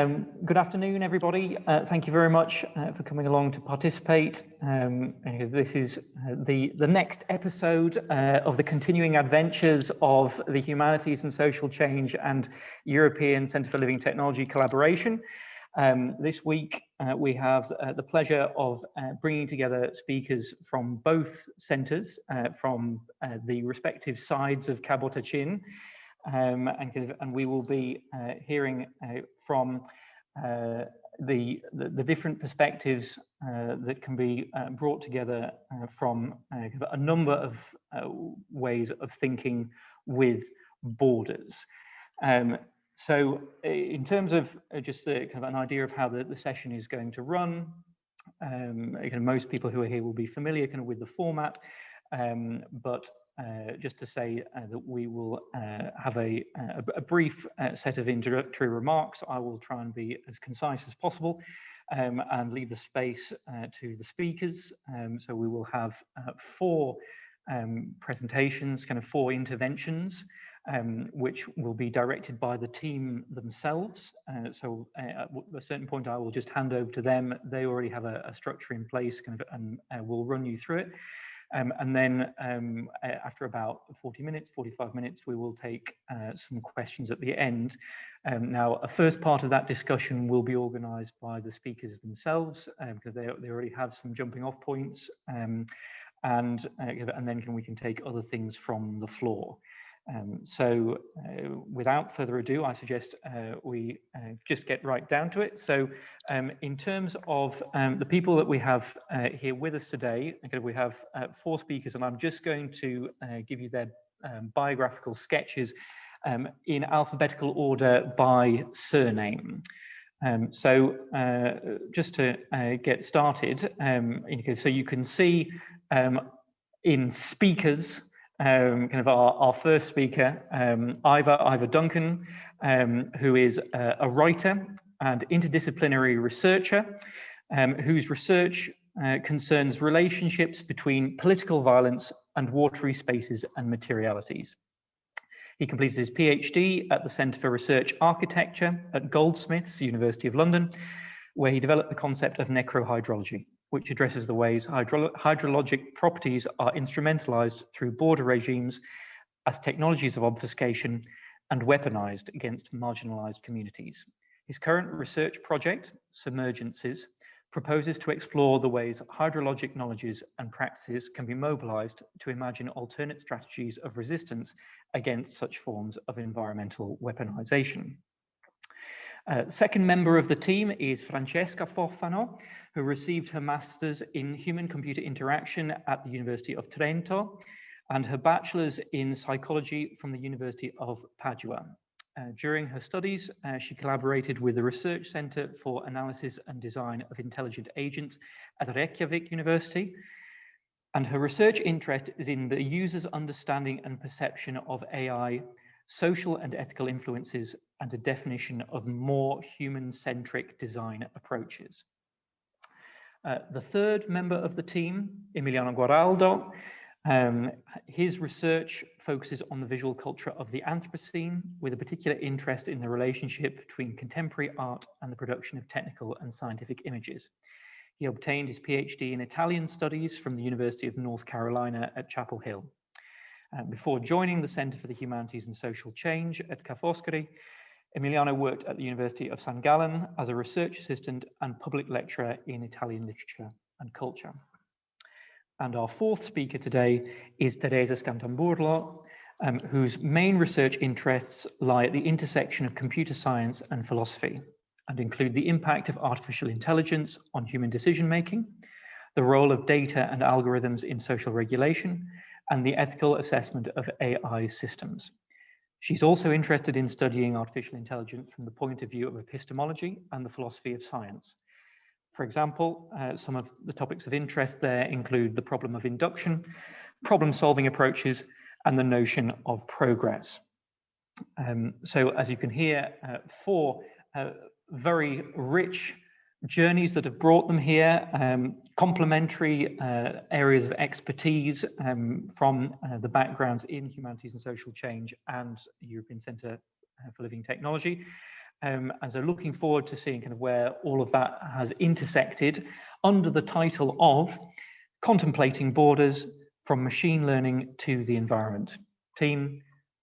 Good afternoon, everybody. Thank you very much for coming along to participate. This is the next episode of the continuing adventures of the Humanities and Social Change and European Centre for Living Technology collaboration. This week, we have the pleasure of bringing together speakers from both centres, from the respective sides of Cabotachin. And we will be hearing from the different perspectives that can be brought together from a number of ways of thinking with borders. So in terms of just kind of an idea of how the session is going to run, most people who are here will be familiar kind of with the format, but just to say that we will have a brief set of introductory remarks. I will try and be as concise as possible and leave the space to the speakers. So we will have four presentations, kind of four interventions, which will be directed by the team themselves. So at a certain point, I will just hand over to them. They already have a structure in place, kind of, and we'll run you through it. And then after about 45 minutes, we will take some questions at the end. Now, a first part of that discussion will be organised by the speakers themselves, because they already have some jumping off points, and then we can take other things from the floor. So without further ado, I suggest we just get right down to it. So in terms of the people that we have here with us today, we have four speakers, and I'm just going to give you their biographical sketches in alphabetical order by surname. So just to get started, so you can see in speakers, kind of our first speaker, Iva Iva Duncan, who is a writer and interdisciplinary researcher, whose research concerns relationships between political violence and watery spaces and materialities. He completed his PhD at the Centre for Research Architecture at Goldsmiths, University of London, where he developed the concept of necrohydrology, which addresses the ways hydrologic properties are instrumentalized through border regimes as technologies of obfuscation and weaponized against marginalized communities. His current research project, Submergences, proposes to explore the ways hydrologic knowledges and practices can be mobilized to imagine alternate strategies of resistance against such forms of environmental weaponization. Second member of the team is Francesca Forfano, who received her master's in human-computer interaction at the University of Trento and her bachelor's in psychology from the University of Padua. During her studies, she collaborated with the Research Centre for Analysis and Design of Intelligent Agents at Reykjavik University, and her research interest is in the user's understanding and perception of AI, social and ethical influences, and a definition of more human-centric design approaches. The third member of the team, Emiliano Guadaldo, his research focuses on the visual culture of the Anthropocene, with a particular interest in the relationship between contemporary art and the production of technical and scientific images. He obtained his PhD in Italian studies from the University of North Carolina at Chapel Hill. Before joining the Centre for the Humanities and Social Change at Ca' Foscari, Emiliano worked at the University of St. Gallen as a research assistant and public lecturer in Italian literature and culture. And our fourth speaker today is Teresa Scantamburlo, whose main research interests lie at the intersection of computer science and philosophy, and include the impact of artificial intelligence on human decision-making, the role of data and algorithms in social regulation, and the ethical assessment of AI systems. She's also interested in studying artificial intelligence from the point of view of epistemology and the philosophy of science. For example, some of the topics of interest there include the problem of induction, problem-solving approaches, and the notion of progress. So as you can hear, four very rich journeys that have brought them here, complementary areas of expertise from the backgrounds in humanities and social change and the European Centre for Living Technology. And so looking forward to seeing kind of where all of that has intersected under the title of Contemplating Borders from Machine Learning to the Environment. Team,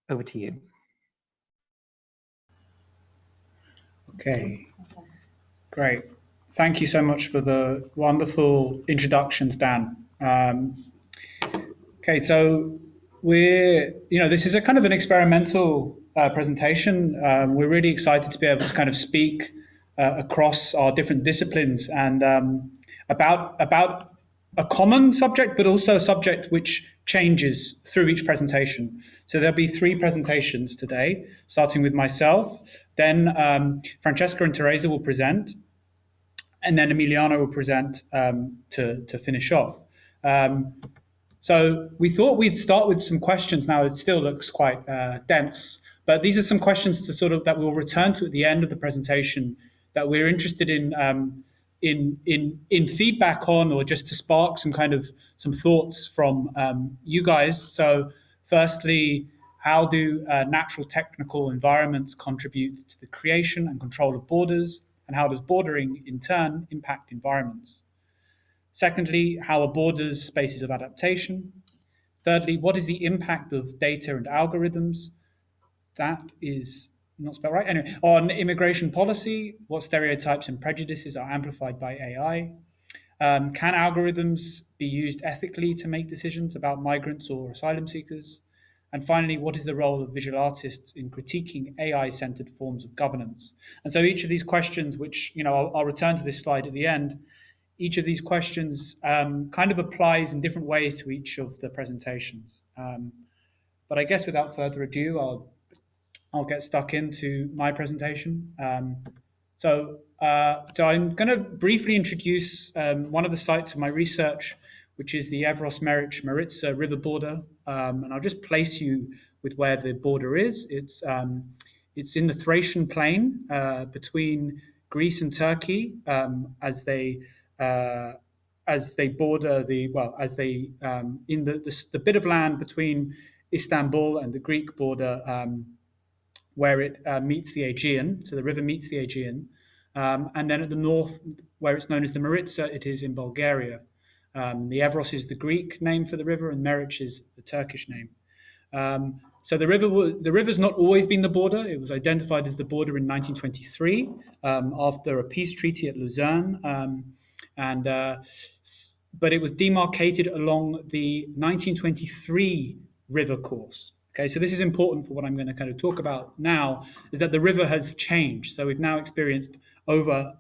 over to you. Okay, great. Thank you so much for the wonderful introductions, Dan. Okay, so this is a kind of an experimental presentation. We're really excited to be able to kind of speak across our different disciplines and about a common subject, but also a subject which changes through each presentation. So there'll be 3 presentations today, starting with myself. Then Francesca and Teresa will present, and then Emiliano will present to finish off. So we thought we'd start with some questions. Now it still looks quite dense, but these are some questions that we'll return to at the end of the presentation that we're interested in feedback on, or just to spark some thoughts from you guys. So firstly, how do natural technical environments contribute to the creation and control of borders, and how does bordering in turn impact environments? Secondly, how are borders spaces of adaptation? Thirdly, what is the impact of data and algorithms? That is not spelled right. Anyway, on immigration policy, what stereotypes and prejudices are amplified by AI? Can algorithms be used ethically to make decisions about migrants or asylum seekers? And finally, what is the role of visual artists in critiquing AI-centered forms of governance? And so each of these questions, which I'll return to this slide at the end, each of these questions kind of applies in different ways to each of the presentations. But I guess without further ado, I'll get stuck into my presentation. So I'm going to briefly introduce one of the sites of my research, which is the Evros-Meritz-Maritsa river border. And I'll just place you with where the border is. It's in the Thracian plain between Greece and Turkey as they border in the bit of land between Istanbul and the Greek border, where it meets the Aegean. So the river meets the Aegean. And then at the north, where it's known as the Maritsa, it is in Bulgaria. The Evros is the Greek name for the river, and Meric is the Turkish name. So the river's not always been the border. It was identified as the border in 1923 after a peace treaty at Luzerne, but it was demarcated along the 1923 river course. Okay, so this is important for what I'm going to kind of talk about now, is that the river has changed. So we've now experienced over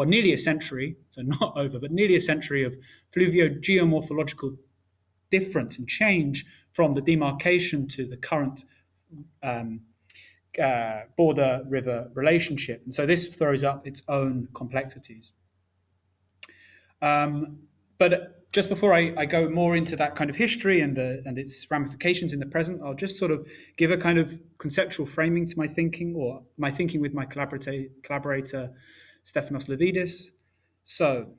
nearly a century, so not over, but nearly a century of fluvio-geomorphological difference and change from the demarcation to the current border-river relationship. And so this throws up its own complexities. But just before I go more into that kind of history and its ramifications in the present, I'll just sort of give a kind of conceptual framing to my thinking, or my thinking with my collaborator Stefanos Levidis. So,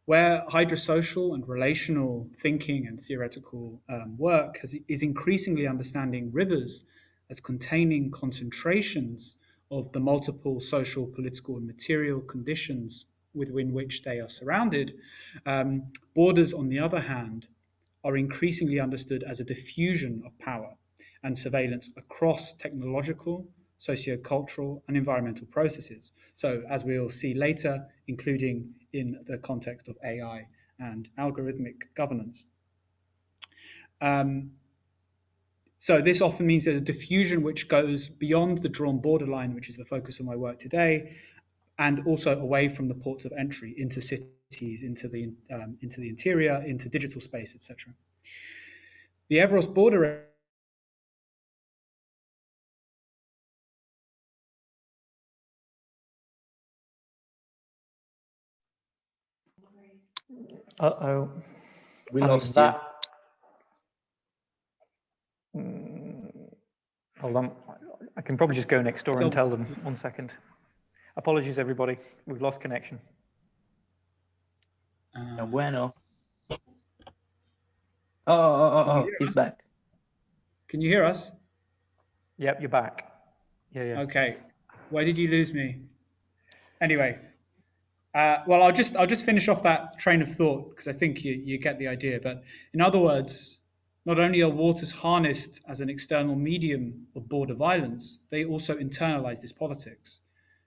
where hydrosocial and relational thinking and theoretical work is increasingly understanding rivers as containing concentrations of the multiple social, political, and material conditions within which they are surrounded, borders, on the other hand, are increasingly understood as a diffusion of power and surveillance across technological, sociocultural, and environmental processes. So, as we'll see later, including in the context of AI and algorithmic governance. So this often means there's a diffusion which goes beyond the drawn borderline, which is the focus of my work today, and also away from the ports of entry into cities, into the interior, into digital space, etc. The Evros border We lost that. Hold on. I can probably just go next door and tell them. 1 second. Apologies, everybody. We've lost connection. No bueno. Oh, he's back. Can you hear us? Yep, you're back. Yeah. Okay. Why did you lose me? Anyway, well, I'll just finish off that train of thought because I think you get the idea. But in other words, not only are waters harnessed as an external medium of border violence, they also internalize this politics.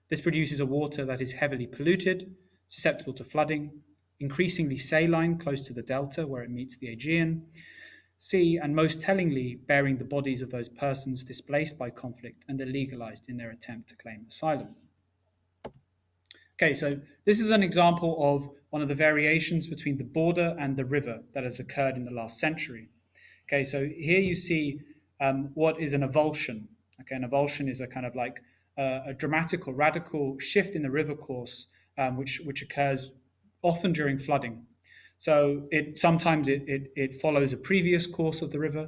This produces a water that is heavily polluted, susceptible to flooding, increasingly saline close to the delta where it meets the Aegean Sea, and most tellingly, bearing the bodies of those persons displaced by conflict and illegalized in their attempt to claim asylum. Okay, so this is an example of one of the variations between the border and the river that has occurred in the last century. Okay, so here you see what is an avulsion. Okay, an avulsion is a kind of like a dramatic or radical shift in the river course, which occurs often during flooding. So sometimes it follows a previous course of the river,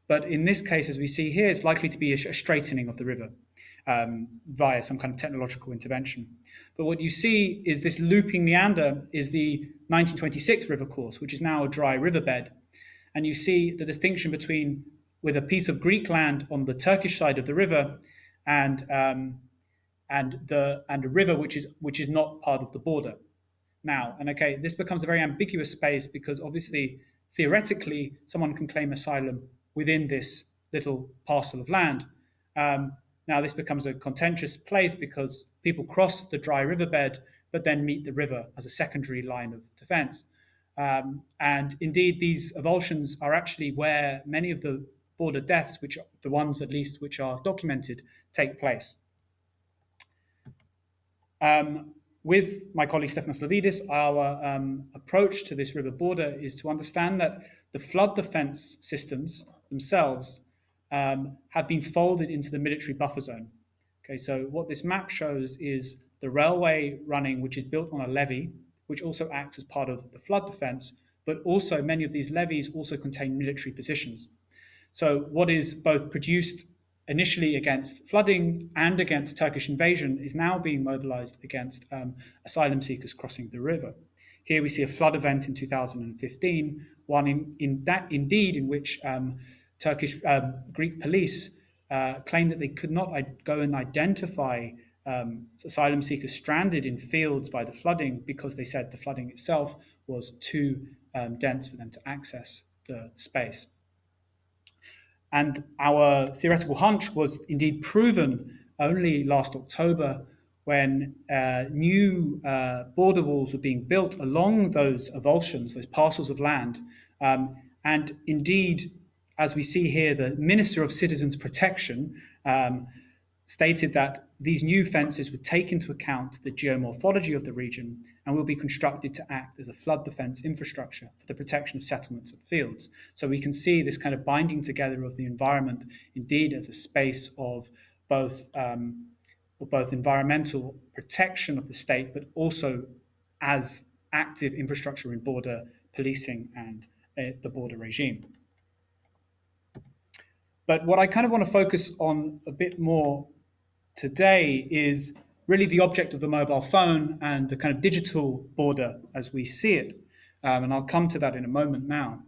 but in this case, as we see here, it's likely to be a straightening of the river via some kind of technological intervention. But what you see is this looping meander is the 1926 river course, which is now a dry riverbed. And you see the distinction between with a piece of Greek land on the Turkish side of the river and a river which is not part of the border. Now, and okay, this becomes a very ambiguous space because obviously, theoretically, someone can claim asylum within this little parcel of land. Now, this becomes a contentious place because people cross the dry riverbed, but then meet the river as a secondary line of defense. And indeed, these avulsions are actually where many of the border deaths, which are the ones at least which are documented, take place. With my colleague Stefanos Lavidis, our approach to this river border is to understand that the flood defense systems themselves have been folded into the military buffer zone. Okay, so what this map shows is the railway running, which is built on a levee, which also acts as part of the flood defense, but also many of these levees also contain military positions. So what is both produced initially against flooding and against Turkish invasion is now being mobilized against asylum seekers crossing the river. Here we see a flood event in 2015, one in which Greek police claimed that they could not go and identify asylum seekers stranded in fields by the flooding because they said the flooding itself was too dense for them to access the space. And our theoretical hunch was indeed proven only last October when new border walls were being built along those avulsions, those parcels of land. And indeed, as we see here, the Minister of Citizens Protection stated that these new fences would take into account the geomorphology of the region and will be constructed to act as a flood defense infrastructure for the protection of settlements and fields. So we can see this kind of binding together of the environment indeed as a space of both environmental protection of the state, but also as active infrastructure in border policing and the border regime. But what I kind of want to focus on a bit more today is really the object of the mobile phone and the kind of digital border as we see it. And I'll come to that in a moment now.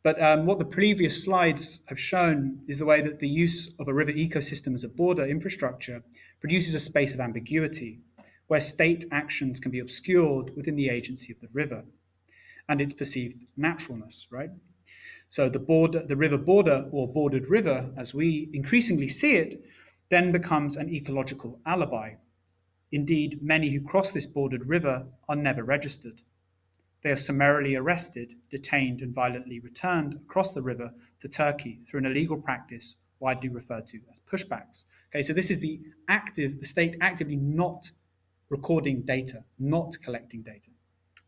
But what the previous slides have shown is the way that the use of a river ecosystem as a border infrastructure produces a space of ambiguity where state actions can be obscured within the agency of the river and its perceived naturalness, right? So the river border or bordered river, as we increasingly see it, then becomes an ecological alibi. Indeed, many who cross this bordered river are never registered. They are summarily arrested, detained, and violently returned across the river to Turkey through an illegal practice widely referred to as pushbacks. Okay, so this is the state actively not recording data, not collecting data,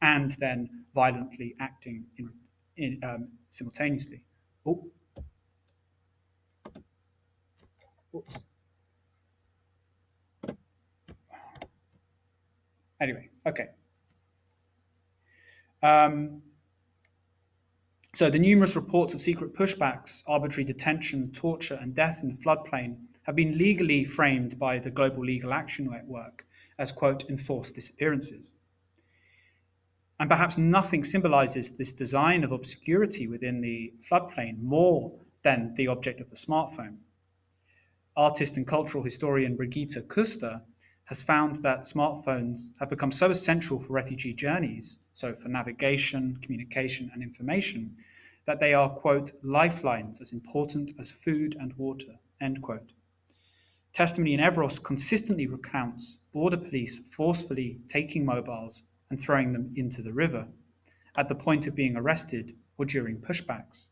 and then violently acting simultaneously. Oh. Oops. Anyway, okay. So the numerous reports of secret pushbacks, arbitrary detention, torture, and death in the floodplain have been legally framed by the Global Legal Action Network as, quote, enforced disappearances. And perhaps nothing symbolizes this design of obscurity within the floodplain more than the object of the smartphone. artist and cultural historian Brigitte Kuster has found that smartphones have become so essential for refugee journeys, so for navigation, communication, and information, that they are, quote, lifelines as important as food and water, end quote. Testimony in Evros consistently recounts border police forcefully taking mobiles and throwing them into the river at the point of being arrested or during pushbacks.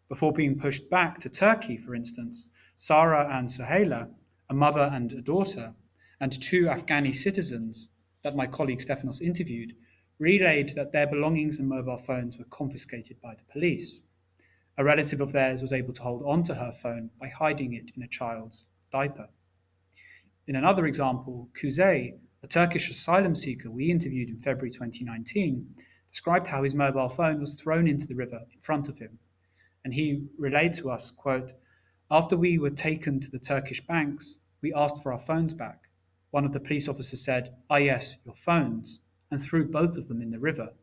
Before being pushed back to Turkey, for instance, Sara and Suhaila, a mother and a daughter, and two Afghani citizens that my colleague Stefanos interviewed, relayed that their belongings and mobile phones were confiscated by the police. A relative of theirs was able to hold on to her phone by hiding it in a child's diaper. In another example, Kuzey, a Turkish asylum seeker we interviewed in February 2019, described how his mobile phone was thrown into the river in front of him. And he relayed to us, quote, "After we were taken to the Turkish banks, we asked for our phones back. One of the police officers said, 'Ah, yes, your phones,' and threw both of them in the river.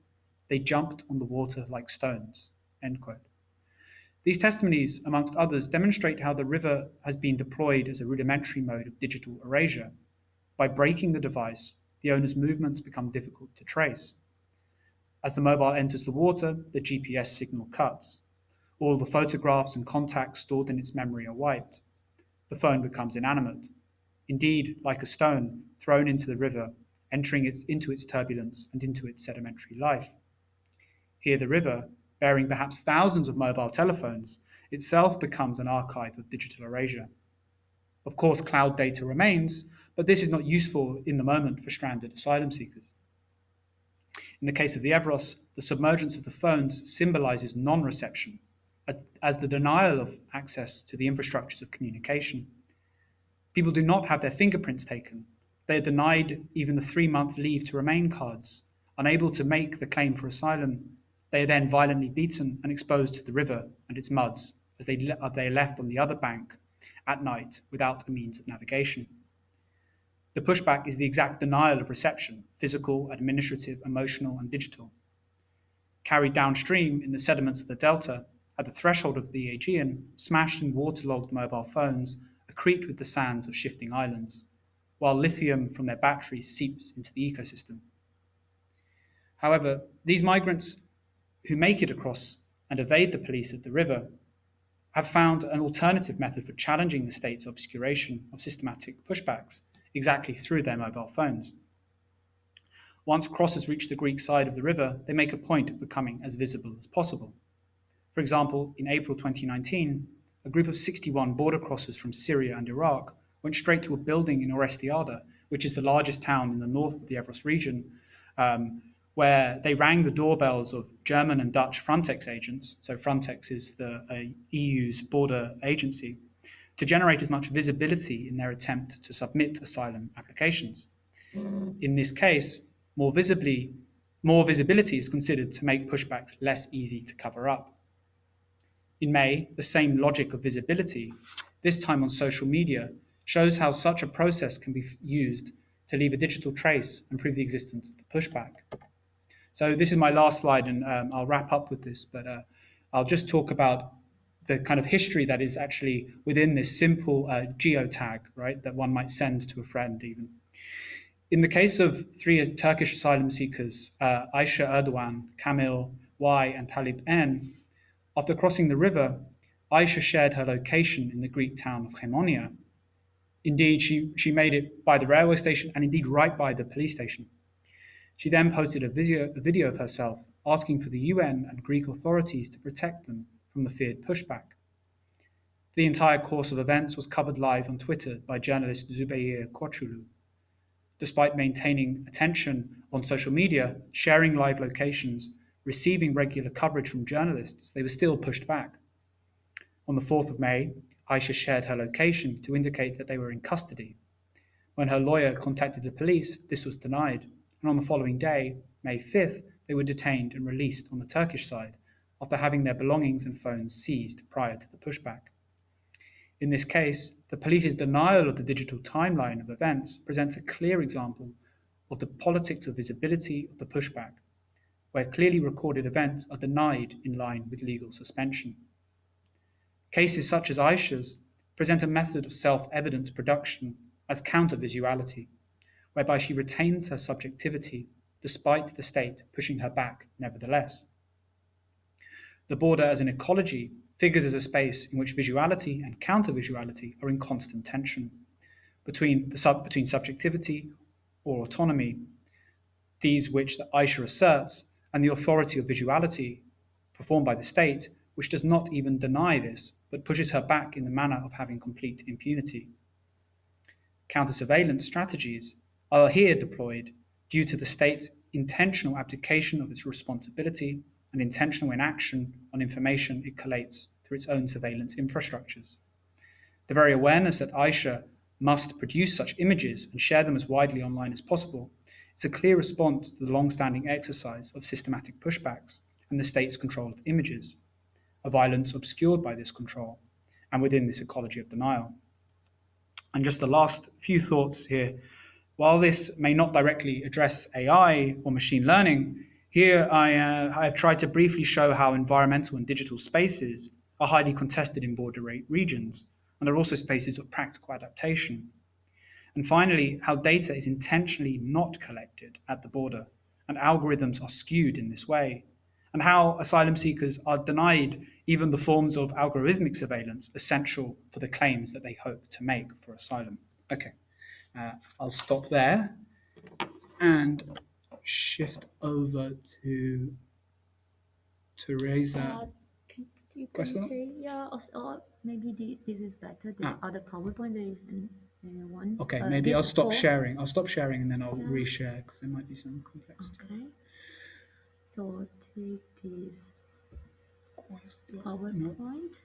They jumped on the water like stones," end quote. These testimonies, amongst others, demonstrate how the river has been deployed as a rudimentary mode of digital erasure. By breaking the device, the owner's movements become difficult to trace. As the mobile enters the water, the GPS signal cuts. All the photographs and contacts stored in its memory are wiped. The phone becomes inanimate, indeed like a stone thrown into the river, entering into its turbulence and into its sedimentary life. Here the river, bearing perhaps thousands of mobile telephones, itself becomes an archive of digital erasure. Of course, cloud data remains, but this is not useful in the moment for stranded asylum seekers. In the case of the Evros, the submergence of the phones symbolizes non-reception, as the denial of access to the infrastructures of communication. People do not have their fingerprints taken. They are denied even the 3-month leave to remain cards. Unable to make the claim for asylum, they are then violently beaten and exposed to the river and its muds as they are left on the other bank at night without a means of navigation. The pushback is the exact denial of reception, physical, administrative, emotional, and digital. Carried downstream in the sediments of the delta, at the threshold of the Aegean, smashed and waterlogged mobile phones accrete with the sands of shifting islands, while lithium from their batteries seeps into the ecosystem. However, these migrants who make it across and evade the police at the river have found an alternative method for challenging the state's obscuration of systematic pushbacks, exactly through their mobile phones. Once crossers reach the Greek side of the river, they make a point of becoming as visible as possible. For example, in April 2019, a group of 61 border crossers from Syria and Iraq went straight to a building in Orestiada, which is the largest town in the north of the Evros region, where they rang the doorbells of German and Dutch Frontex agents, so Frontex is the EU's border agency, to generate as much visibility in their attempt to submit asylum applications. In this case, more visibility is considered to make pushbacks less easy to cover up. In May, the same logic of visibility, this time on social media, shows how such a process can be used to leave a digital trace and prove the existence of the pushback. So this is my last slide, and I'll wrap up with this, but I'll just talk about the kind of history that is actually within this simple geotag, right, that one might send to a friend even. In the case of 3 Turkish asylum seekers, Aisha Erdogan, Kamil Y, and Talib N, after crossing the river, Aisha shared her location in the Greek town of Chemonia. Indeed, she made it by the railway station and indeed right by the police station. She then posted a video of herself asking for the UN and Greek authorities to protect them from the feared pushback. The entire course of events was covered live on Twitter by journalist Zübeyir Koçulu. Despite maintaining attention on social media, sharing live locations, receiving regular coverage from journalists, they were still pushed back. On the 4th of May, Aisha shared her location to indicate that they were in custody. When her lawyer contacted the police, this was denied, and on the following day, May 5th, they were detained and released on the Turkish side after having their belongings and phones seized prior to the pushback. In this case, the police's denial of the digital timeline of events presents a clear example of the politics of visibility of the pushback, where clearly recorded events are denied in line with legal suspension. Cases such as Aisha's present a method of self-evidence production as counter-visuality, whereby she retains her subjectivity despite the state pushing her back nevertheless. The border as an ecology figures as a space in which visuality and counter-visuality are in constant tension between subjectivity or autonomy, these which the Aisha asserts, and the authority of visuality performed by the state, which does not even deny this, but pushes her back in the manner of having complete impunity. Counter-surveillance strategies are here deployed due to the state's intentional abdication of its responsibility and intentional inaction on information it collates through its own surveillance infrastructures. The very awareness that Aisha must produce such images and share them as widely online as possible is a clear response to the long-standing exercise of systematic pushbacks and the state's control of images, a violence obscured by this control and within this ecology of denial. And just the last few thoughts here. While this may not directly address AI or machine learning, here I have tried to briefly show how environmental and digital spaces are highly contested in border regions, and are also spaces of practical adaptation. And finally, how data is intentionally not collected at the border, and algorithms are skewed in this way, and how asylum seekers are denied even the forms of algorithmic surveillance essential for the claims that they hope to make for asylum. Okay, I'll stop there and shift over to Teresa. You can take, yeah, or maybe this is better. The other PowerPoint, there is one. Okay, maybe I'll stop sharing. I'll stop sharing and then I'll reshare because there might be some complexity. Okay. So take this PowerPoint.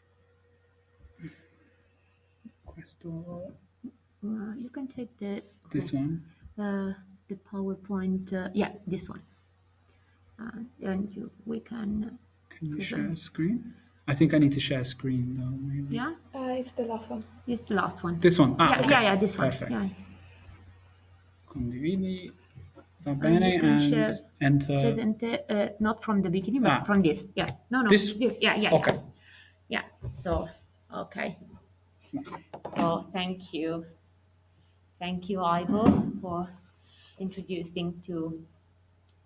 You can take this one. The PowerPoint. Yeah, this one. And we can. Can you share a screen? I think I need to share screen though. Maybe. Yeah. It's the last one. It's the last one. This one. Yeah, okay. yeah, this one. Perfect. Yeah. Condividi. Va bene, and enter. Present, not from the beginning, but from this. Yes. No. This. Yeah. Okay. Yeah. So, okay. So, thank you, Ivo, for introducing to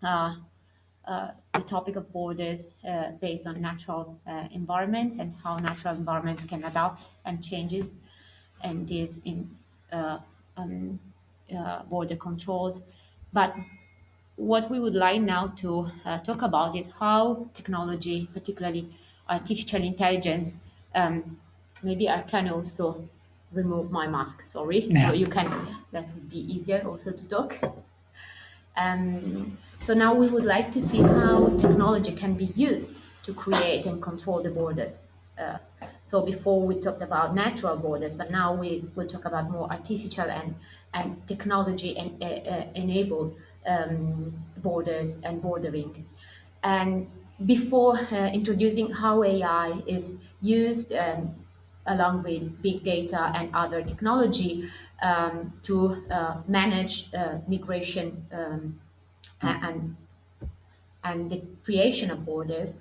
the topic of borders based on natural environments and how natural environments can adapt and changes and is in border controls. But what we would like now to talk about is how technology, particularly artificial intelligence, maybe I can also remove my mask, sorry, so you can, that would be easier also to talk. So now we would like to see how technology can be used to create and control the borders. So before we talked about natural borders, but now we will talk about more artificial and technology and enabled borders and bordering. And before introducing how AI is used along with big data and other technology to manage migration and the creation of borders,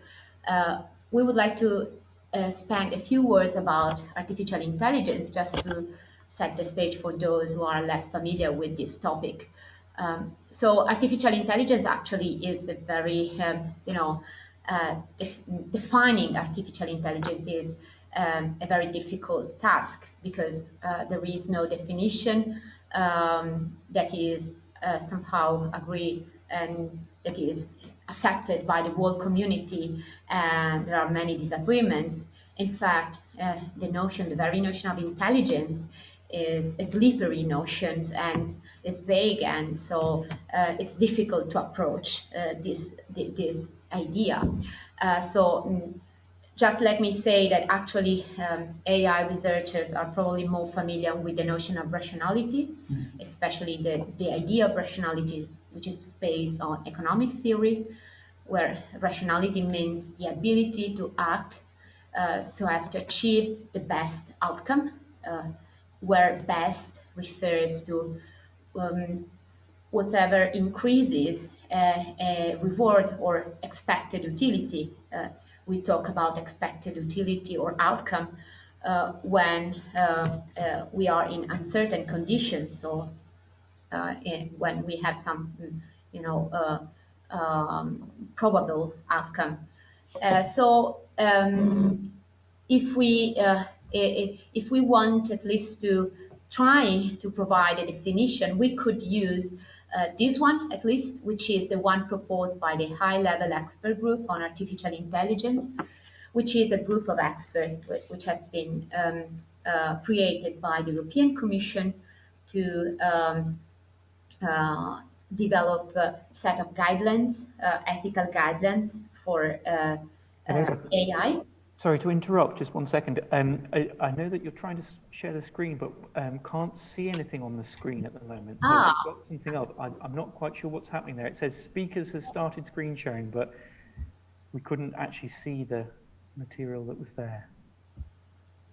we would like to spend a few words about artificial intelligence, just to set the stage for those who are less familiar with this topic. So artificial intelligence actually is a very, defining artificial intelligence is a very difficult task because there is no definition that is somehow agreed and that is accepted by the whole community, and there are many disagreements. In fact, the very notion of intelligence is a slippery notion and is vague, and so it's difficult to approach this idea. Just let me say that actually AI researchers are probably more familiar with the notion of rationality, especially the idea of rationality, which is based on economic theory, where rationality means the ability to act so as to achieve the best outcome, where best refers to whatever increases a reward or expected utility. We talk about expected utility or outcome when we are in uncertain conditions. So when we have some, probable outcome. If we want at least to try to provide a definition, we could use this one at least, which is the one proposed by the high-level expert group on artificial intelligence, which is a group of experts which has been created by the European Commission to develop a set of guidelines, ethical guidelines for AI. Sorry to interrupt, just 1 second. I know that you're trying to share the screen, but can't see anything on the screen at the moment. So if you've got something up, I'm not quite sure what's happening there. It says speakers has started screen sharing, but we couldn't actually see the material that was there.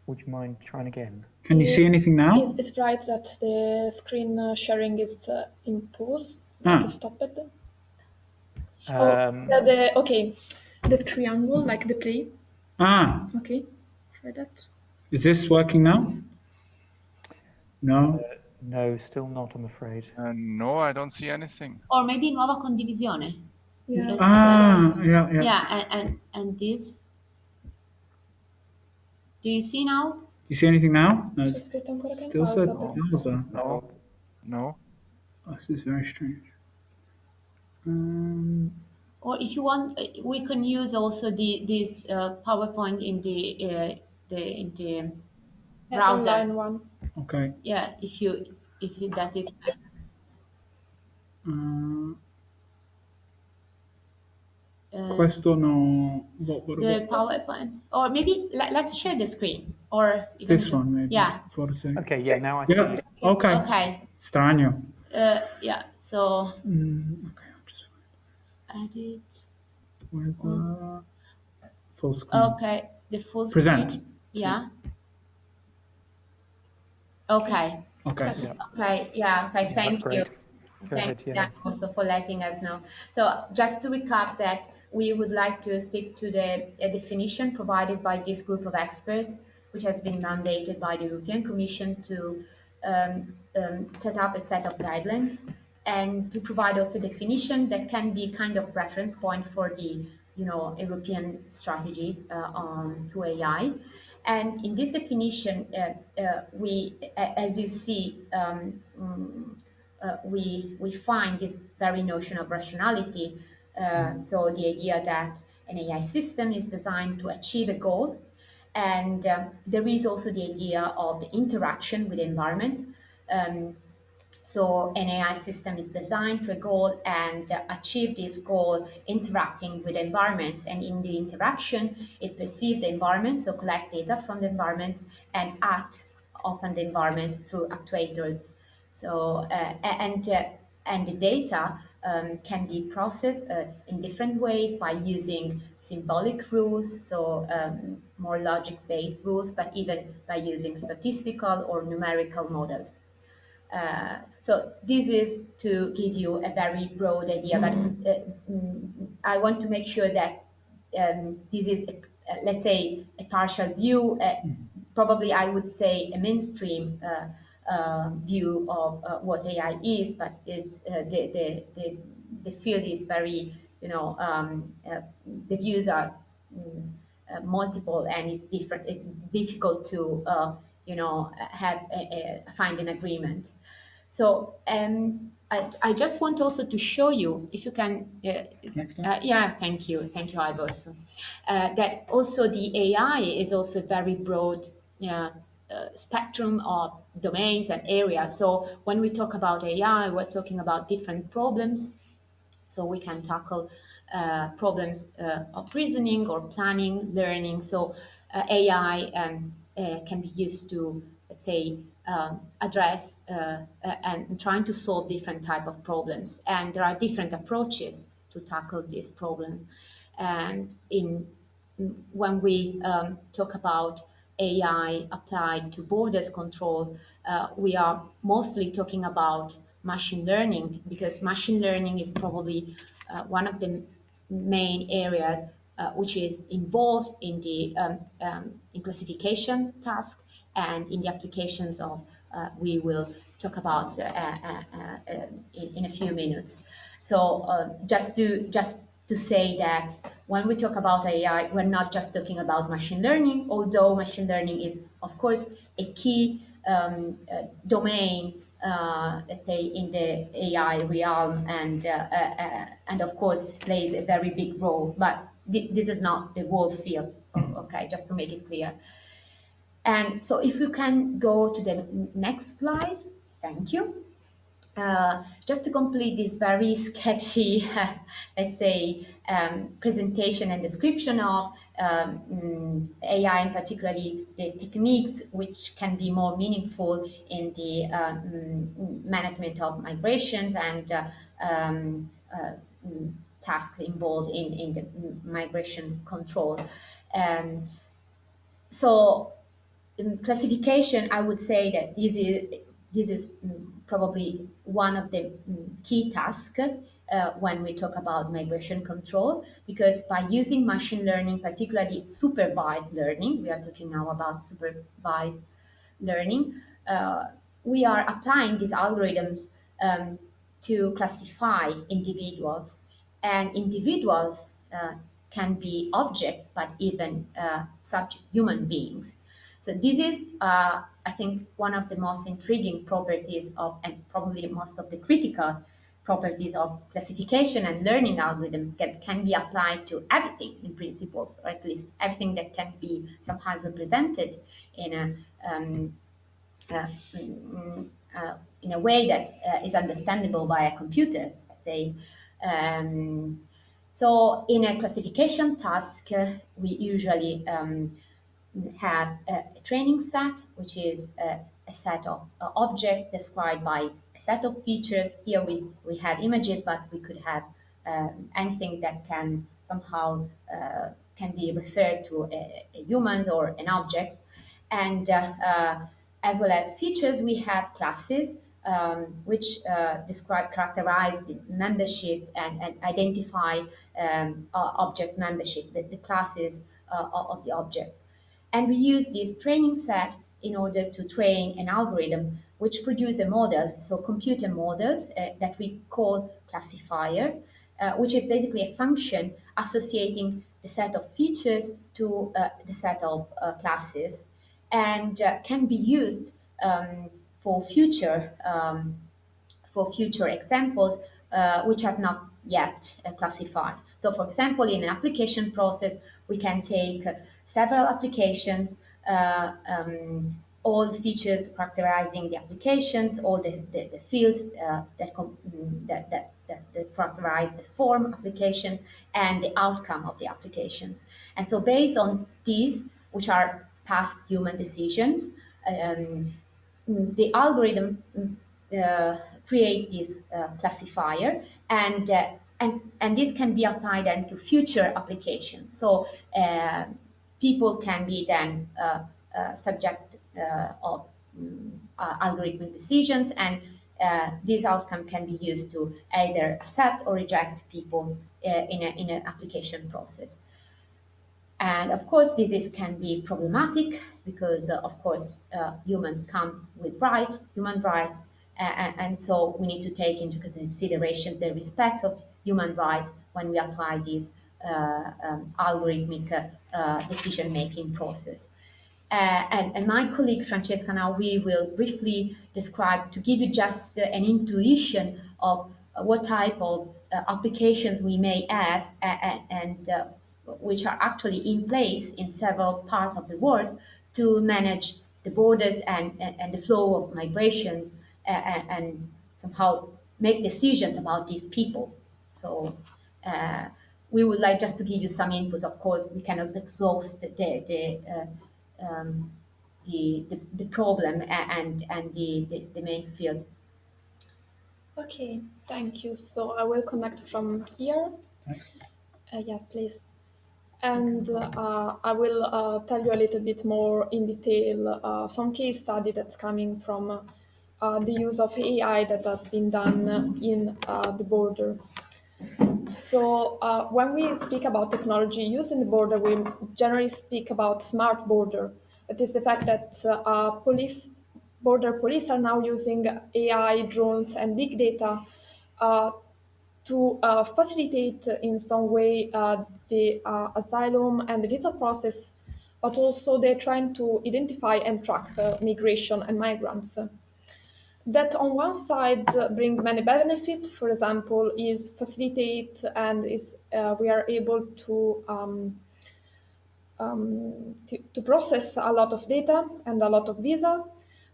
Would you mind trying again? Can you see anything now? It's right that the screen sharing is in pause, stopped. Okay, the triangle, like the play. Okay, try that. Is this working now? No. No, still not, I'm afraid. No, I don't see anything. Or maybe nuova condivisione. Yeah. Yeah. And this. Do you see now? You see anything now? No, C'è it's scritto ancora che in still said pausa. pausa. No. Oh, this is very strange. Or if you want, we can use also this PowerPoint in the browser. Online one. Okay. Yeah, if you that is. Questo no. The PowerPoint, or maybe let's share the screen, or even This one maybe. Yeah. Forse. Okay, yeah, now I see Yeah. it. Okay. Okay. Strano. Yeah. So Okay. I'll just edit. where's the full screen? Okay, the full screen. Present. Yeah. Okay. Okay. Yeah. Okay. Yeah. Okay. Thank you. great. Go Thank ahead, you yeah. also for letting us know. So just to recap that, we would like to stick to the definition provided by this group of experts, which has been mandated by the European Commission to set up a set of guidelines and to provide also definition that can be kind of reference point for the European strategy to AI. And in this definition, we, as you see, we find this very notion of rationality. So the idea that an AI system is designed to achieve a goal, and there is also the idea of the interaction with the environment. So an AI system is designed to a goal and achieve this goal interacting with environments. And in the interaction, it perceives the environment, so collect data from the environments and act upon the environment through actuators. So and the data can be processed in different ways by using symbolic rules, so more logic-based rules, but even by using statistical or numerical models. So this is to give you a very broad idea, but I want to make sure that this is, let's say, a partial view. Probably I would say a mainstream view of what AI is, but it's the field is very, the views are multiple, and it's different. It's difficult to find an agreement. So I just want also to show you, if you can, yeah, thank you, Iva. That also the AI is also very broad spectrum of domains and areas. So when we talk about AI, we're talking about different problems. So we can tackle problems of reasoning or planning, learning. So AI can be used to, let's say, address and trying to solve different type of problems. And there are different approaches to tackle this problem. And when we talk about AI applied to borders control, we are mostly talking about machine learning, because machine learning is probably one of the main areas which is involved in the in classification task and in the applications of we will talk about in a few minutes. So just to say that when we talk about AI, we're not just talking about machine learning, although machine learning is, of course, a key domain, let's say, in the AI realm, and of course plays a very big role. But this is not the whole field. Okay, just to make it clear. And so, if you can go to the next slide, thank you. Just to complete this very sketchy, let's say, presentation and description of AI, and particularly the techniques which can be more meaningful in the management of migrations and tasks involved in the migration control. So in classification, I would say that this is probably one of the key tasks when we talk about migration control, because by using machine learning, particularly supervised learning, we are talking now about supervised learning, we are applying these algorithms to classify individuals, and individuals can be objects, but even such human beings. So this is, I think, one of the most intriguing properties of, and probably most of the critical properties of classification and learning algorithms that can be applied to everything in principles, or at least everything that can be somehow represented in a way that is understandable by a computer, let's say. So in a classification task, we usually have a training set, which is a set of objects described by a set of features. Here we have images, but we could have anything that can somehow can be referred to a humans or an object. And as well as features, we have classes, which characterize the membership and identify object membership, the classes of the object. And we use this training set in order to train an algorithm which produce a model, so computer models that we call classifier, which is basically a function associating the set of features to the set of classes, and can be used for future examples which have not yet classified. So, for example, in an application process, we can take several applications, all features characterizing the applications, all the fields that characterize the form applications and the outcome of the applications. And so based on these, which are past human decisions, the algorithm create this classifier, and this can be applied then to future applications. So people can be then subject of algorithmic decisions, and this outcome can be used to either accept or reject people in an application process. And of course, this can be problematic because, of course, humans come with human rights, and so we need to take into consideration the respect of human rights when we apply this algorithmic decision-making process. And my colleague Francesca now, we will briefly describe, to give you just an intuition of what type of applications we may have, and which are actually in place in several parts of the world to manage the borders and the flow of migrations, and somehow make decisions about these people. So we would like just to give you some input. Of course, we cannot exhaust the problem and the main field. Okay, thank you. So I will connect from here. Yes, please. And I will tell you a little bit more in detail some case study that's coming from the use of AI that has been done in the border. So when we speak about technology using the border, we generally speak about smart border. That is the fact that border police are now using AI, drones, and big data uh, to facilitate in some way the asylum and the visa process, but also they're trying to identify and track migration and migrants. That on one side bring many benefits. For example, is facilitate and is we are able to process a lot of data and a lot of visa,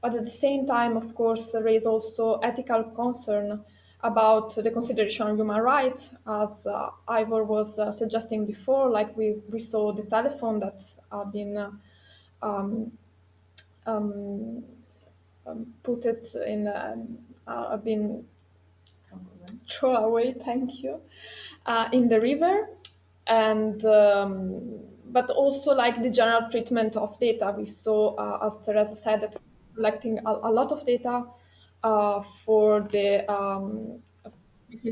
but at the same time, of course, raise also ethical concern about the consideration of human rights, as Ivor was suggesting before, like we saw the telephone that's been put it in, been thrown away, thank you, in the river, and but also like the general treatment of data. We saw, as Teresa said, that we're collecting a lot of data for the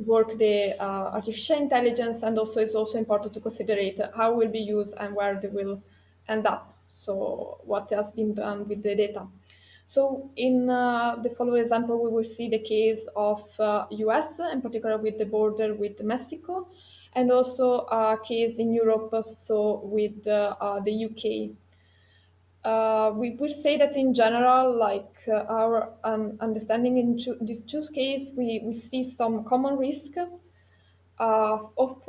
work, the artificial intelligence, and also it's also important to consider it, how it will be used and where they will end up. So what has been done with the data. So in the following example, we will see the case of US, in particular with the border with Mexico, and also a case in Europe, so with the UK. We will say that in general, like our understanding in these two cases, we see some common risk. Of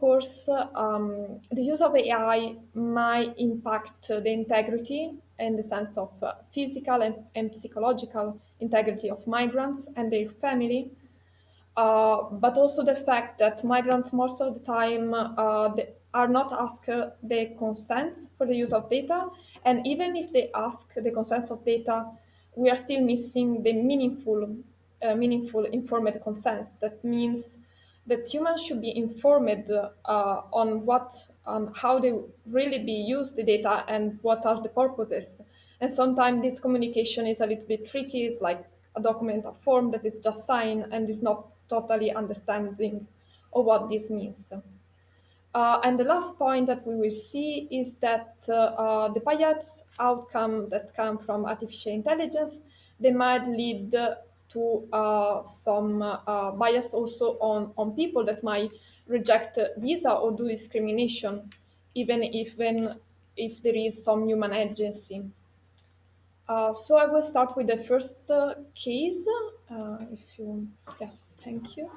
course, the use of AI might impact the integrity in the sense of physical and psychological integrity of migrants and their family, but also the fact that migrants most of the time they are not asked the consents for the use of data, and even if they ask the consents of data, we are still missing the meaningful informed consents. That means that humans should be informed on how they really be used the data and what are the purposes. And sometimes this communication is a little bit tricky. It's like a document, a form that is just signed and is not totally understanding of what this means. And the last point that we will see is that the biased outcome that come from artificial intelligence, they might lead to some bias also on people that might reject visa or do discrimination, even if there is some human agency. So I will start with the first case. Yeah, thank you.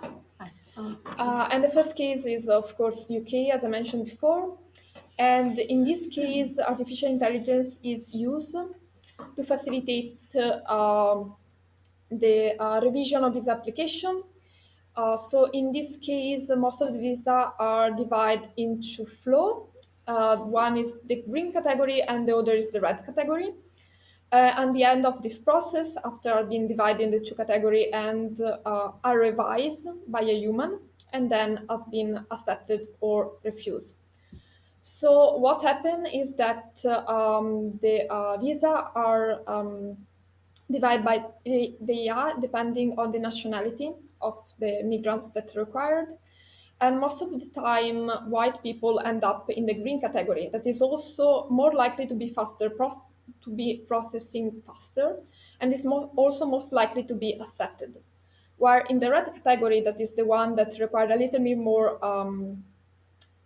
And the first case is, of course, UK, as I mentioned before. And in this case, artificial intelligence is used to facilitate the revision of visa application. So in this case, most of the visa are divided into flow. One is the green category and the other is the red category. And the end of this process, after being divided into two categories and are revised by a human, and then has been accepted or refused. So what happened is that the visa are divided by the AI depending on the nationality of the migrants that are required. And most of the time, white people end up in the green category. That is also more likely to be to be processing faster, and is also most likely to be accepted. Where in the red category, that is the one that required a little bit more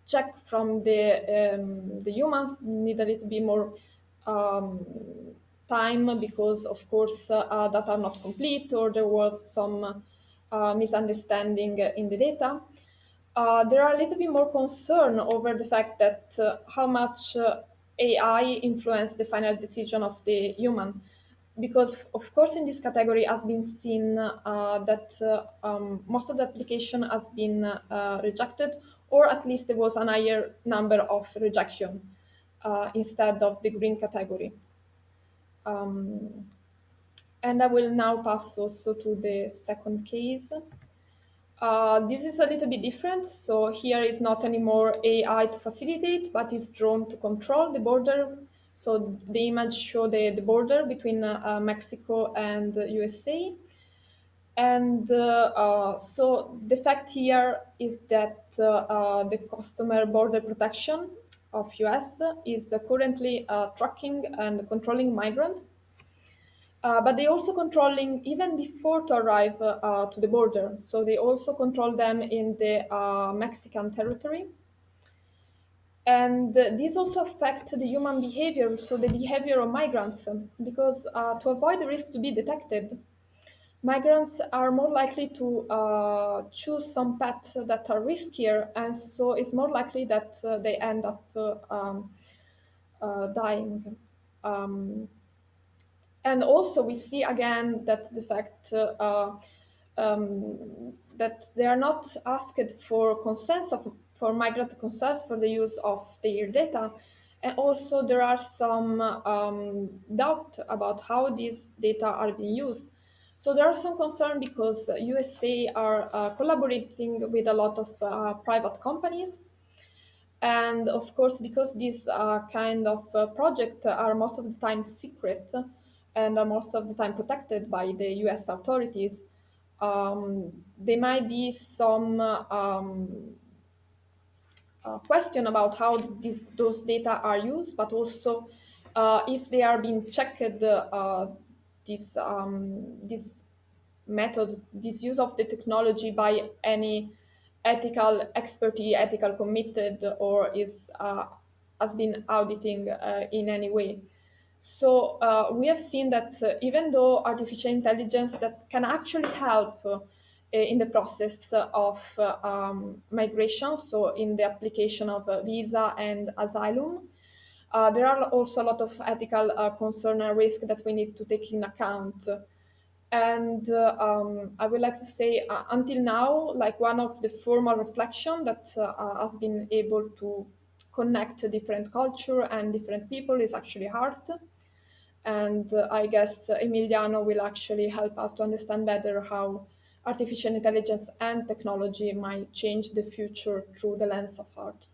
check from the humans, need a little bit more time because, of course, data are not complete or there was some misunderstanding in the data. There are a little bit more concern over the fact that how much AI influence the final decision of the human. Because, of course, in this category has been seen that most of the application has been rejected, or at least there was a higher number of rejection instead of the green category. And I will now pass also to the second case. This is a little bit different. So here is not anymore AI to facilitate, but is drone to control the border. So the image show the border between Mexico and USA. And so the fact here is that the customer border protection of US is currently tracking and controlling migrants, but they also controlling even before to arrive to the border. So they also control them in the Mexican territory. And these also affect the human behavior, so the behavior of migrants, because to avoid the risk to be detected, migrants are more likely to choose some paths that are riskier, and so it's more likely that they end up dying. Um, and also, we see again that the fact that they are not asked for for migrant consents for the use of their data, and also there are some doubt about how these data are being used. So there are some concern because USA are collaborating with a lot of private companies. And of course, because these kind of projects are most of the time secret and are most of the time protected by the US authorities, there might be some question about how those data are used, but also if they are being checked, this method, this use of the technology by any ethical expertise, ethical committed, or has been auditing in any way. So we have seen that even though artificial intelligence that can actually help in the process of migration, so in the application of visa and asylum, there are also a lot of ethical concern and risk that we need to take in account. And I would like to say, until now, like one of the formal reflection that has been able to connect different culture and different people is actually art. And I guess Emiliano will actually help us to understand better how artificial intelligence and technology might change the future through the lens of art.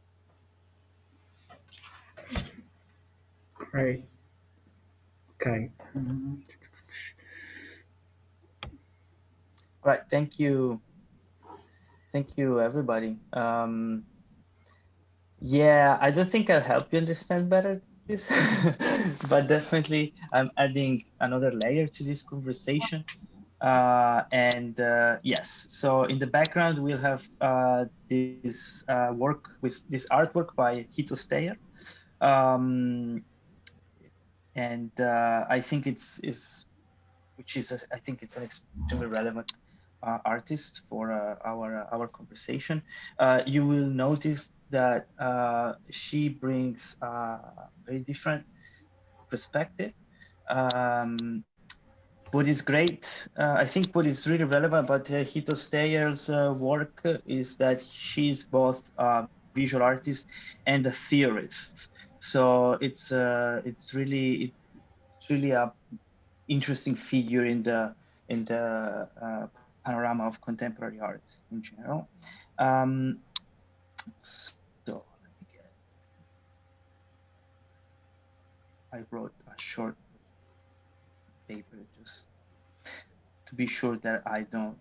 Great. Okay. Right. Thank you. Thank you, everybody. Yeah, I don't think I'll help you understand better this, but definitely I'm adding another layer to this conversation. Yes, so in the background we'll have this work with this artwork by Hito Steyer. I think I think it's an extremely relevant artist for our conversation. You will notice that she brings a very different perspective. What is great, I think what is really relevant about Hito Steyer's work is that she's both a visual artist and a theorist. So it's really a interesting figure in the panorama of contemporary art in general. So let me get. I wrote a short paper just to be sure that I don't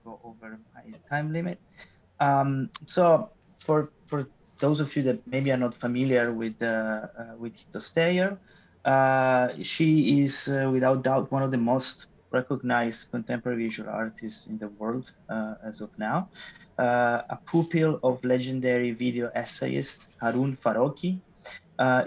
go over my time limit. So for those of you that maybe are not familiar with Hito Steyer, she is without doubt one of the most recognized contemporary visual artists in the world as of now. A pupil of legendary video essayist Harun Farokhi.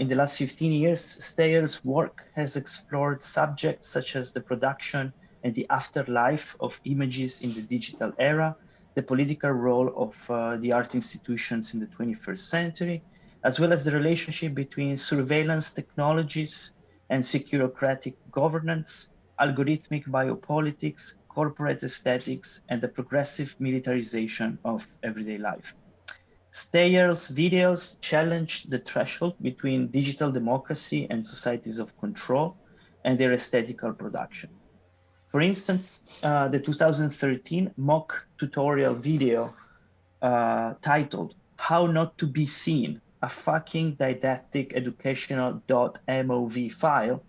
In the last 15 years, Steyer's work has explored subjects such as the production and the afterlife of images in the digital era, the political role of the art institutions in the 21st century, as well as the relationship between surveillance technologies and securocratic governance, algorithmic biopolitics, corporate aesthetics, and the progressive militarization of everyday life. Steyer's videos challenge the threshold between digital democracy and societies of control and their aesthetical production. For instance, the 2013 mock tutorial video titled How Not to Be Seen, a fucking didactic educational .mov file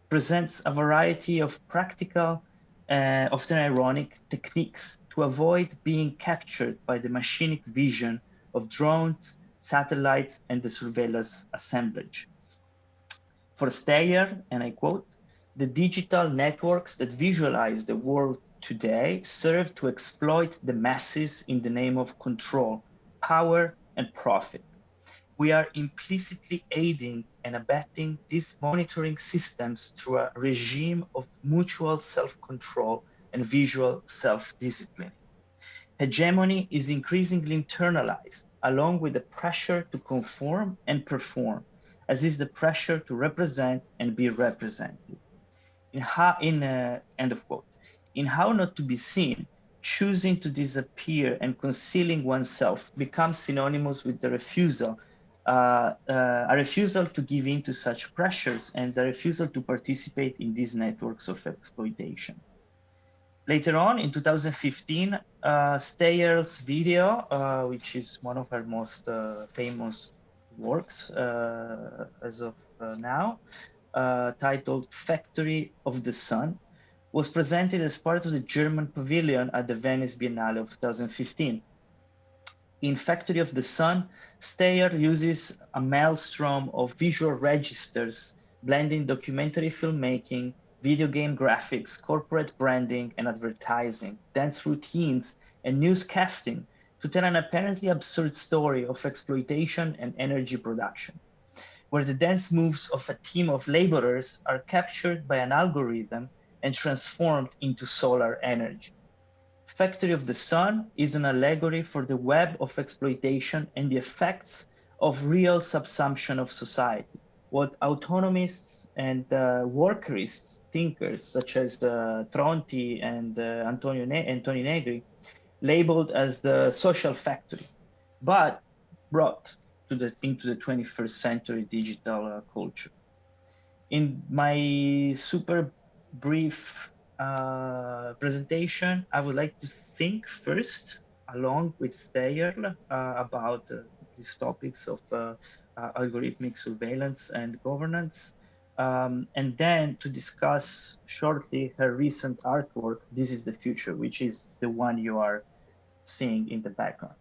presents a variety of practical often ironic, techniques to avoid being captured by the machinic vision of drones, satellites, and the surveillance assemblage. For Steyer, and I quote, "The digital networks that visualize the world today serve to exploit the masses in the name of control, power, and profit. We are implicitly aiding and abetting these monitoring systems through a regime of mutual self-control and visual self-discipline. Hegemony is increasingly internalized, along with the pressure to conform and perform, as is the pressure to represent and be represented. End of quote. In How Not to Be Seen, choosing to disappear and concealing oneself becomes synonymous with the refusal, a refusal to give in to such pressures and the refusal to participate in these networks of exploitation. Later on, in 2015, Steyer's video, which is one of her most famous works as of now, titled Factory of the Sun, was presented as part of the German pavilion at the Venice Biennale of 2015. In Factory of the Sun, Steyer uses a maelstrom of visual registers, blending documentary filmmaking, video game graphics, corporate branding and advertising, dance routines, and newscasting to tell an apparently absurd story of exploitation and energy production, where the dance moves of a team of laborers are captured by an algorithm and transformed into solar energy. Factory of the Sun is an allegory for the web of exploitation and the effects of real subsumption of society, what autonomists and workerists, thinkers such as Tronti and Antonio Negri labeled as the social factory, but brought into the 21st century digital culture. In my super brief presentation, I would like to think first, along with Steyer, about these topics of algorithmic surveillance and governance, and then to discuss shortly her recent artwork, This is the Future, which is the one you are seeing in the background.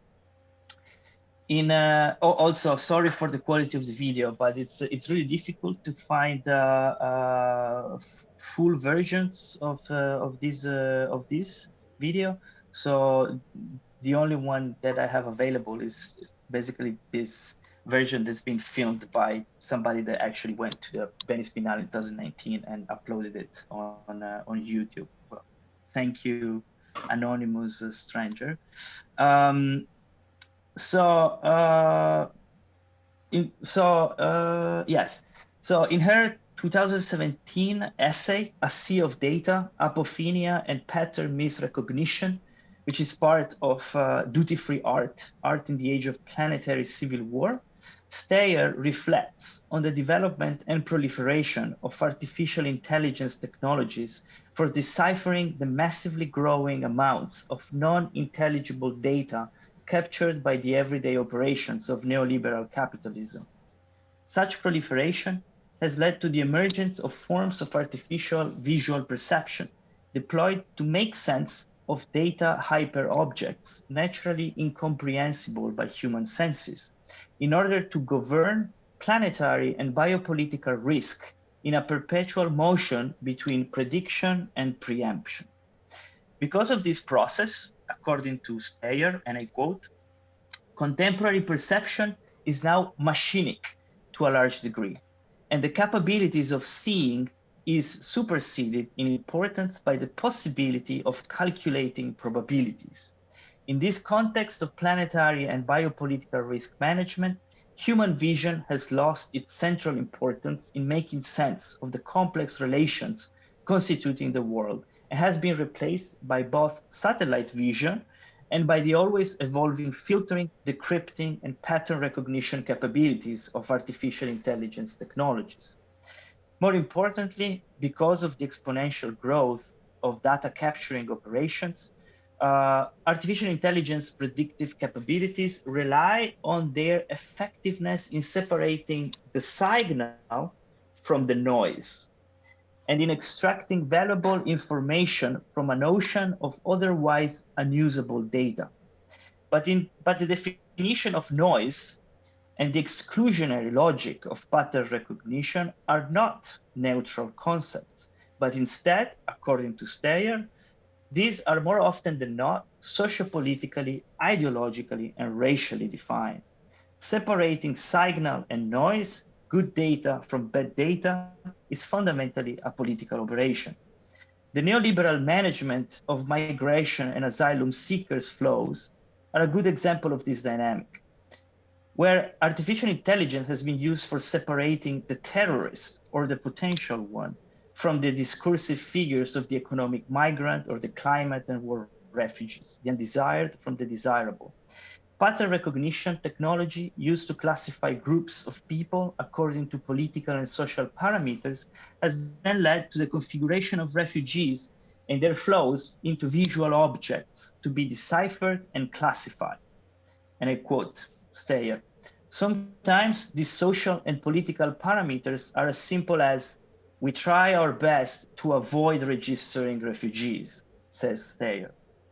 Also, sorry for the quality of the video, but it's really difficult to find full versions of this video. So the only one that I have available is basically this version that's been filmed by somebody that actually went to the Venice Biennale in 2019 and uploaded it on YouTube. Well, thank you, anonymous stranger. Yes. So in her 2017 essay, A Sea of Data, Apophenia and Pattern Misrecognition, which is part of Duty-Free Art, Art in the Age of Planetary Civil War, Steyer reflects on the development and proliferation of artificial intelligence technologies for deciphering the massively growing amounts of non-intelligible data captured by the everyday operations of neoliberal capitalism. Such proliferation has led to the emergence of forms of artificial visual perception deployed to make sense of data hyperobjects naturally incomprehensible by human senses in order to govern planetary and biopolitical risk in a perpetual motion between prediction and preemption. Because of this process, according to Steyer, and I quote, contemporary perception is now machinic to a large degree, and the capabilities of seeing is superseded in importance by the possibility of calculating probabilities. In this context of planetary and biopolitical risk management, human vision has lost its central importance in making sense of the complex relations constituting the world and has been replaced by both satellite vision and by the always evolving filtering, decrypting, and pattern recognition capabilities of artificial intelligence technologies. More importantly, because of the exponential growth of data capturing operations, artificial intelligence predictive capabilities rely on their effectiveness in separating the signal from the noise. and in extracting valuable information from an ocean of otherwise unusable data. But the definition of noise and the exclusionary logic of pattern recognition are not neutral concepts, but instead, according to Steyer, these are more often than not sociopolitically, ideologically, and racially defined. Separating signal and noise, good data from bad data, is fundamentally a political operation. The neoliberal management of migration and asylum seekers flows are a good example of this dynamic, where artificial intelligence has been used for separating the terrorist or the potential one from the discursive figures of the economic migrant or the climate and war refugees, the undesired from the desirable. Pattern recognition technology used to classify groups of people according to political and social parameters has then led to the configuration of refugees and their flows into visual objects to be deciphered and classified. And I quote Steyer, "Sometimes these social and political parameters are as simple as we try our best to avoid registering refugees," says Steyer.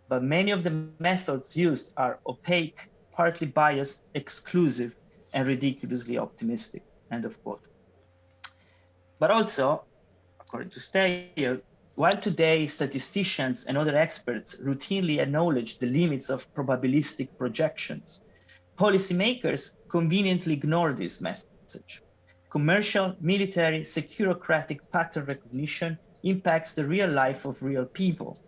But many of the methods used are opaque, partly biased, exclusive, and ridiculously optimistic, end of quote. But also, according to Steyer, while today statisticians and other experts routinely acknowledge the limits of probabilistic projections, policymakers conveniently ignore this message. Commercial, military, securocratic pattern recognition impacts the real life of real people,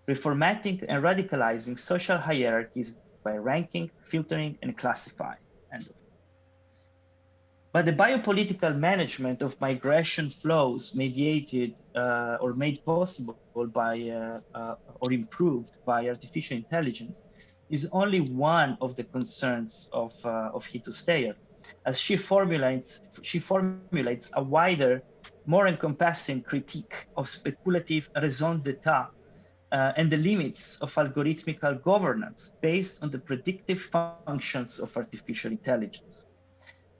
reformatting and radicalizing social hierarchies by ranking, filtering, and classifying. But the biopolitical management of migration flows mediated or made possible by or improved by artificial intelligence is only one of the concerns of Hito Steyer, as she formulates a wider, more encompassing critique of speculative raison d'etat and the limits of algorithmical governance based on the predictive functions of artificial intelligence.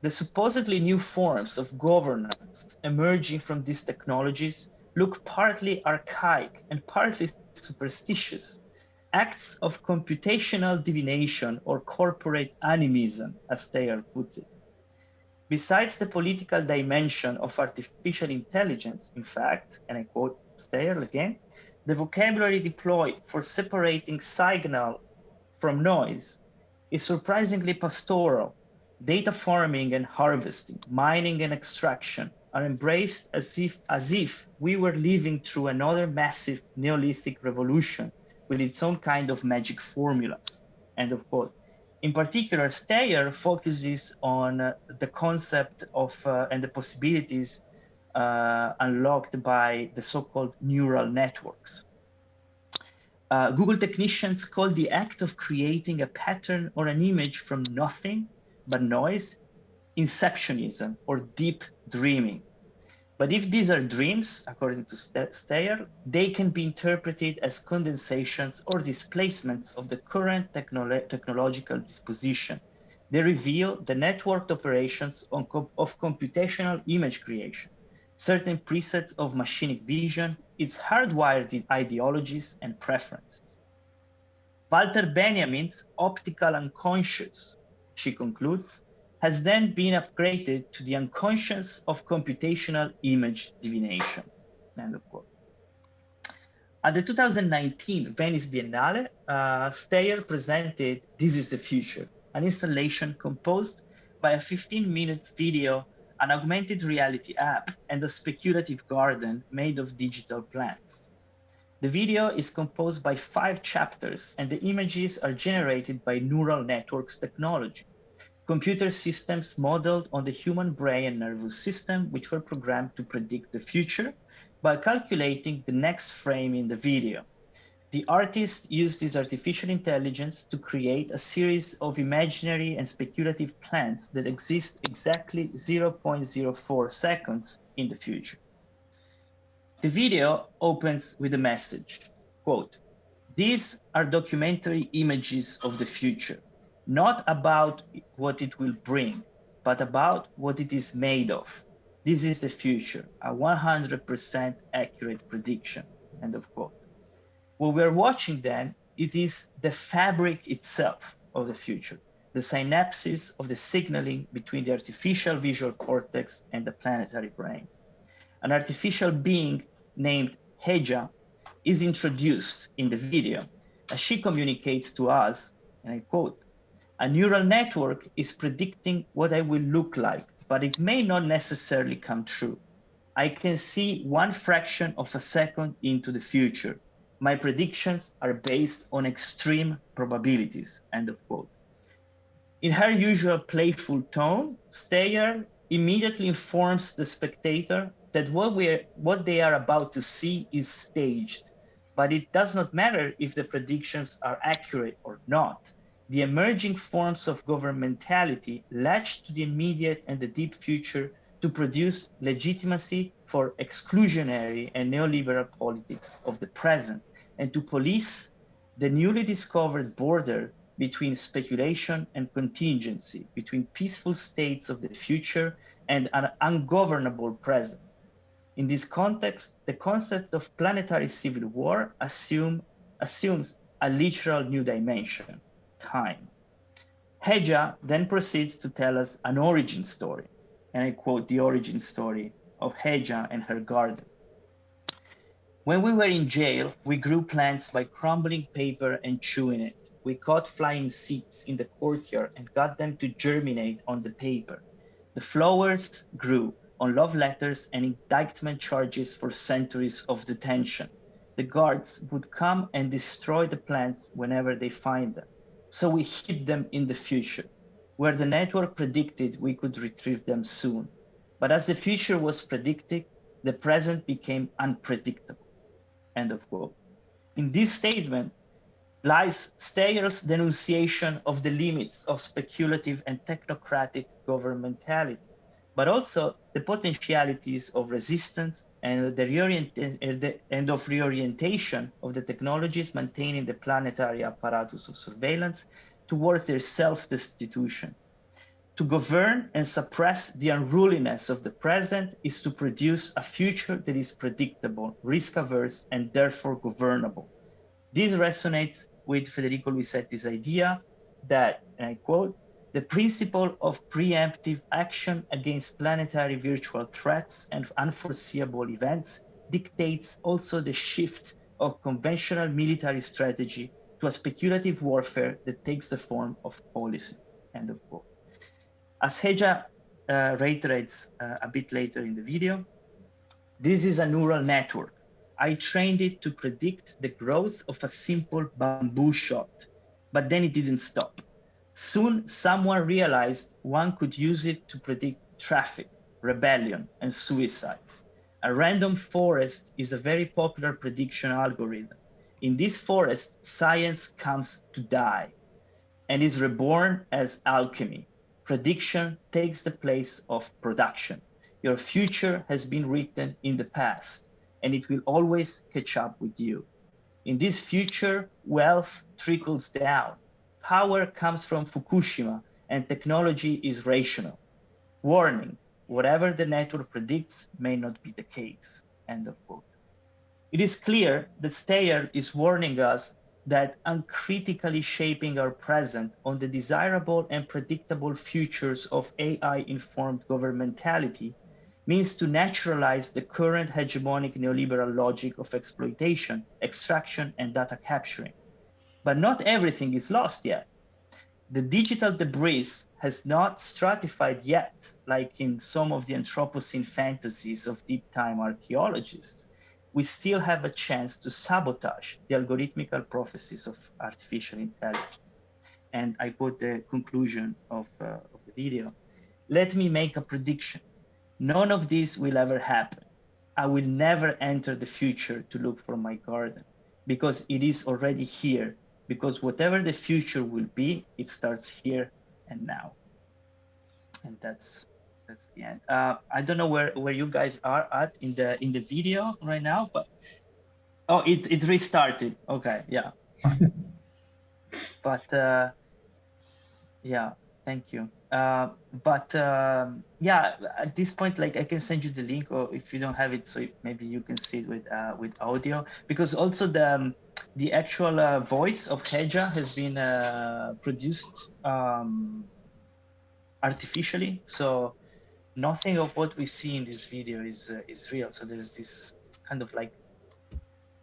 The supposedly new forms of governance emerging from these technologies look partly archaic and partly superstitious, acts of computational divination or corporate animism, as Steyer puts it. Besides the political dimension of artificial intelligence, in fact, and I quote Steyer again, the vocabulary deployed for separating signal from noise is surprisingly pastoral. Data farming and harvesting, mining and extraction are embraced as if we were living through another massive Neolithic revolution with its own kind of magic formulas, end of quote. In particular, Steyer focuses on the concept of and the possibilities unlocked by the so-called neural networks. Google technicians call the act of creating a pattern or an image from nothing but noise inceptionism or deep dreaming. But if these are dreams, according to Steyer, they can be interpreted as condensations or displacements of the current technological disposition. They reveal the networked operations of computational image creation, certain presets of machinic vision, its hardwired ideologies and preferences. Walter Benjamin's optical unconscious, she concludes, has then been upgraded to the unconscious of computational image divination, end of quote. At the 2019 Venice Biennale, Steyer presented This is the Future, an installation composed by a 15-minute video, an augmented reality app, and a speculative garden made of digital plants. The video is composed by 5 chapters, and the images are generated by neural networks technology, computer systems modeled on the human brain and nervous system, which were programmed to predict the future by calculating the next frame in the video. The artist used this artificial intelligence to create a series of imaginary and speculative plants that exist exactly 0.04 seconds in the future. The video opens with a message, quote, "These are documentary images of the future, not about what it will bring, but about what it is made of. This is the future, a 100% accurate prediction, end of quote. What we're watching then, it is the fabric itself of the future, the synapses of the signaling between the artificial visual cortex and the planetary brain. An artificial being named Heja is introduced in the video as she communicates to us, and I quote, "A neural network is predicting what I will look like, but it may not necessarily come true. I can see 1 fraction of a second into the future. My predictions are based on extreme probabilities," end of quote. In her usual playful tone, Steyer immediately informs the spectator that what they are about to see is staged, but it does not matter if the predictions are accurate or not. The emerging forms of governmentality latch to the immediate and the deep future to produce legitimacy for exclusionary and neoliberal politics of the present, and to police the newly discovered border between speculation and contingency, between peaceful states of the future and an ungovernable present. In this context, the concept of planetary civil war assumes a literal new dimension, time. Heja then proceeds to tell us an origin story, and I quote the origin story of Heja and her garden. "When we were in jail, we grew plants by crumbling paper and chewing it. We caught flying seeds in the courtyard and got them to germinate on the paper. The flowers grew on love letters and indictment charges for centuries of detention. The guards would come and destroy the plants whenever they find them. So we hid them in the future, where the network predicted we could retrieve them soon. But as the future was predicted, the present became unpredictable," end of quote. In this statement lies Steyer's denunciation of the limits of speculative and technocratic governmentality, but also the potentialities of resistance and of reorientation of the technologies maintaining the planetary apparatus of surveillance towards their self-destitution. To govern and suppress the unruliness of the present is to produce a future that is predictable, risk-averse, and therefore governable. This resonates with Federico Luisetti's idea that, and I quote, "The principle of preemptive action against planetary virtual threats and unforeseeable events dictates also the shift of conventional military strategy to a speculative warfare that takes the form of policy," end of quote. As Heja reiterates a bit later in the video, "This is a neural network. I trained it to predict the growth of a simple bamboo shot, but then it didn't stop. Soon, someone realized one could use it to predict traffic, rebellion, and suicides. A random forest is a very popular prediction algorithm. In this forest, science comes to die and is reborn as alchemy. Prediction takes the place of production. Your future has been written in the past, and it will always catch up with you. In this future, wealth trickles down. Power comes from Fukushima, and technology is rational. Warning, whatever the network predicts may not be the case," end of quote. It is clear that Steyer is warning us that uncritically shaping our present on the desirable and predictable futures of AI-informed governmentality means to naturalize the current hegemonic neoliberal logic of exploitation, extraction, and data capturing. But not everything is lost yet. The digital debris has not stratified yet, like in some of the Anthropocene fantasies of deep time archaeologists. We still have a chance to sabotage the algorithmical prophecies of artificial intelligence. And I quote the conclusion of the video. "Let me make a prediction. None of this will ever happen. I will never enter the future to look for my garden, because it is already here, because whatever the future will be, it starts here and now." And that's the end. I don't know where you guys are at in the video right now, but oh, it restarted. Okay, yeah, fine. But yeah, Thank you. Yeah, at this point, like I can send you the link, or if you don't have it, so maybe you can see it with audio, because also the actual voice of Heja has been produced artificially, so nothing of what we see in this video is real. So there's this kind of like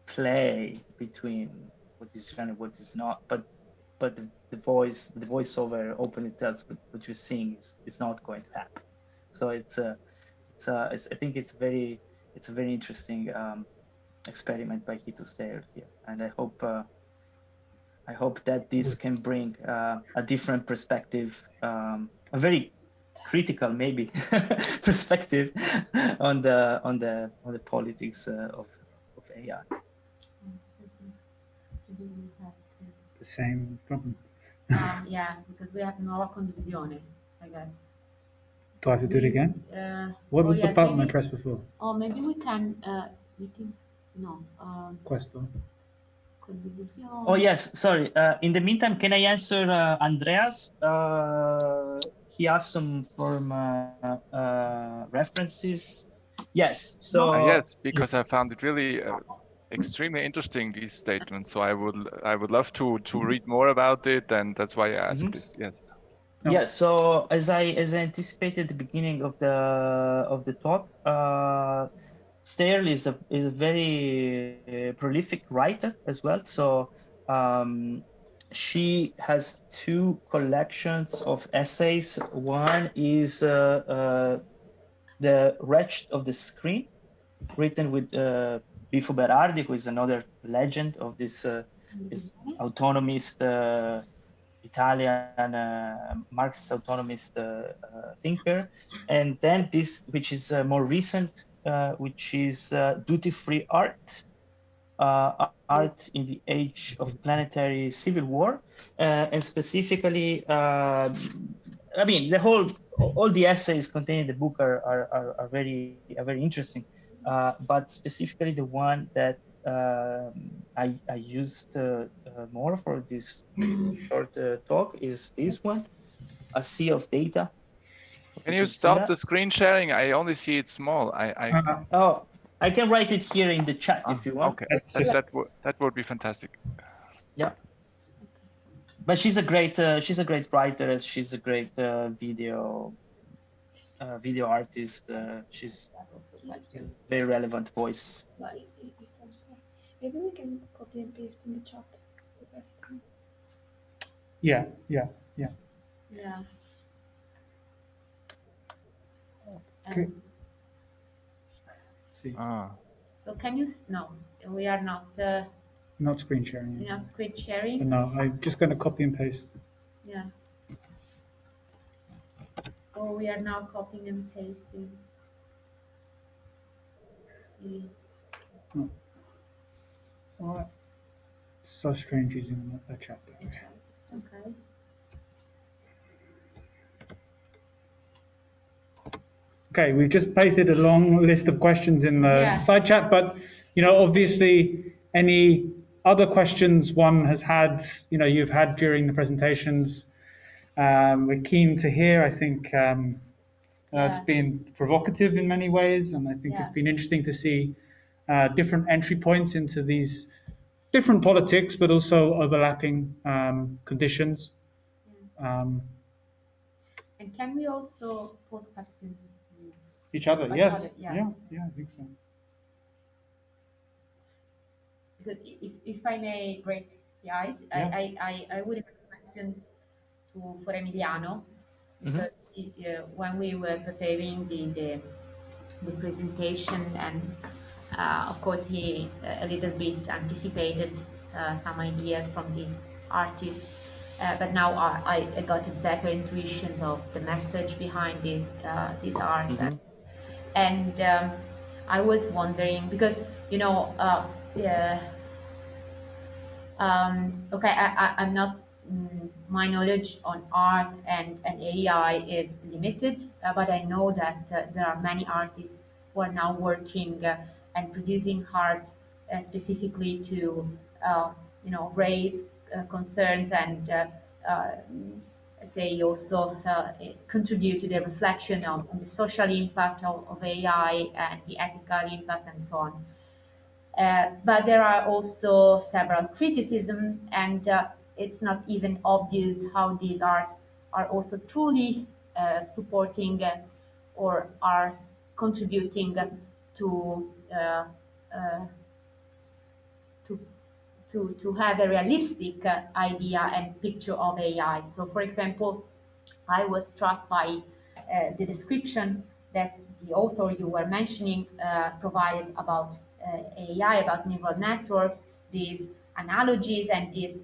play between what is real and what is not, but the voiceover openly tells what you're seeing is not going to happen. So I think it's a very interesting experiment by Hito Steyer here, and I hope that this can bring a different perspective, a very critical maybe perspective on the politics of AI. The same problem. Yeah, because we have nuova condivisione, I guess. Do I have to do it again? What was the yes, button I maybe, pressed before? or maybe we can, no, Questo. condivisione. Oh yes, sorry. In the meantime, can I answer Andreas? He asked some from references. Yes. So Yes, because I found it really extremely interesting, these statements. So I would love to read more about it, and that's why I asked this. Yes. No. Yeah. So as I anticipated at the beginning of the talk, Steyer is a very prolific writer as well. So she has two collections of essays. One is the Wretched of the Screen, written with Bifo Berardi, who is another legend of this autonomist Italian Marxist autonomist thinker. And then this, which is more recent, which is Duty-Free Art, Art in the Age of Planetary Civil War. And specifically, I mean, all the essays contained in the book are very interesting. But specifically the one that I used more for this short talk is this one, A Sea of Data. Can you stop the screen sharing? I only see it small. Oh, I can write it here in the chat if you want. Okay, that would be fantastic. Yeah. But she's a great writer. She's a great video artist. She's a very relevant voice. Maybe we can copy and paste in the chat. Yeah. Okay. See. So can you? No, we are not. Not screen sharing. Not screen sharing. But no, I'm just going to copy and paste. Yeah. So we are now copying and pasting. Oh. All right. So strange using a chat. Okay. Okay, we've just pasted a long list of questions in the side chat, but obviously any other questions one has had, you've had during the presentations, we're keen to hear. I think it's been provocative in many ways, and I think it's been interesting to see different entry points into these different politics, but also overlapping conditions. And can we also pose questions? Each other, yes. Yeah, I think so. Because if I may break the ice, I would have questions for Emiliano, because when we were preparing the presentation, and of course he a little bit anticipated some ideas from this artist, but now I got a better intuitions of the message behind this art. And I was wondering, because I'm not, my knowledge on art and AI is limited, but I know that there are many artists who are now working and producing art specifically to raise concerns and let's say, also contribute to the reflection on the social impact of AI and the ethical impact and so on. But there are also several criticisms, and it's not even obvious how these art are also truly supporting or are contributing to uh, uh, to have a realistic idea and picture of AI. So, for example, I was struck by the description that the author you were mentioning provided about AI, about neural networks, these analogies and this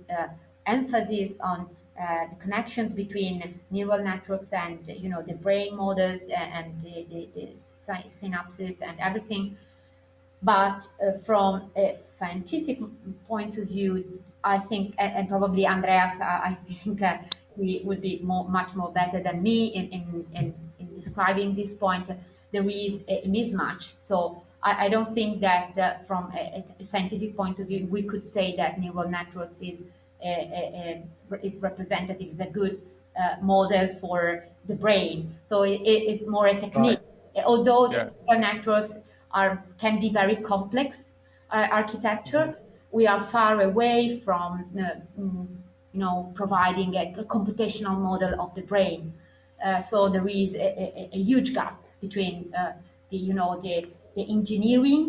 emphasis on the connections between neural networks and the brain models and the synapses and everything. But from a scientific point of view, I think, and probably Andreas, I think he would be much more better than me in describing this point. There is a mismatch. So I don't think that from a scientific point of view, we could say that neural networks is representative, is a good model for the brain. So it's more a technique. Right. Although the neural networks can be very complex architecture, we are far away from providing a computational model of the brain. So there is a huge gap between the engineering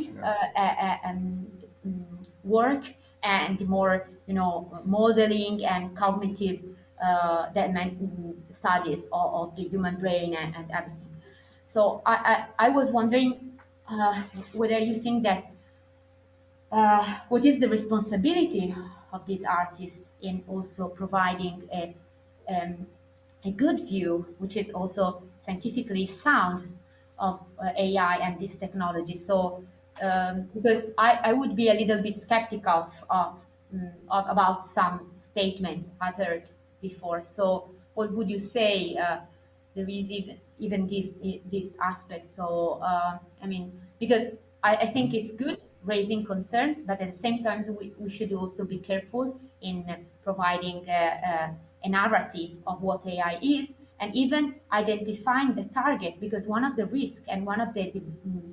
work and the more modeling and cognitive studies of the human brain and everything. So I was wondering whether you think that what is the responsibility of these artists in also providing a good view, which is also scientifically sound, of AI and this technology. So because I would be a little bit skeptical about some statements I heard before. So what would you say? There is even this aspect. So I mean, because I think it's good raising concerns, but at the same time we should also be careful in providing a narrative of what AI is, and even identifying the target, because one of the risks and one of the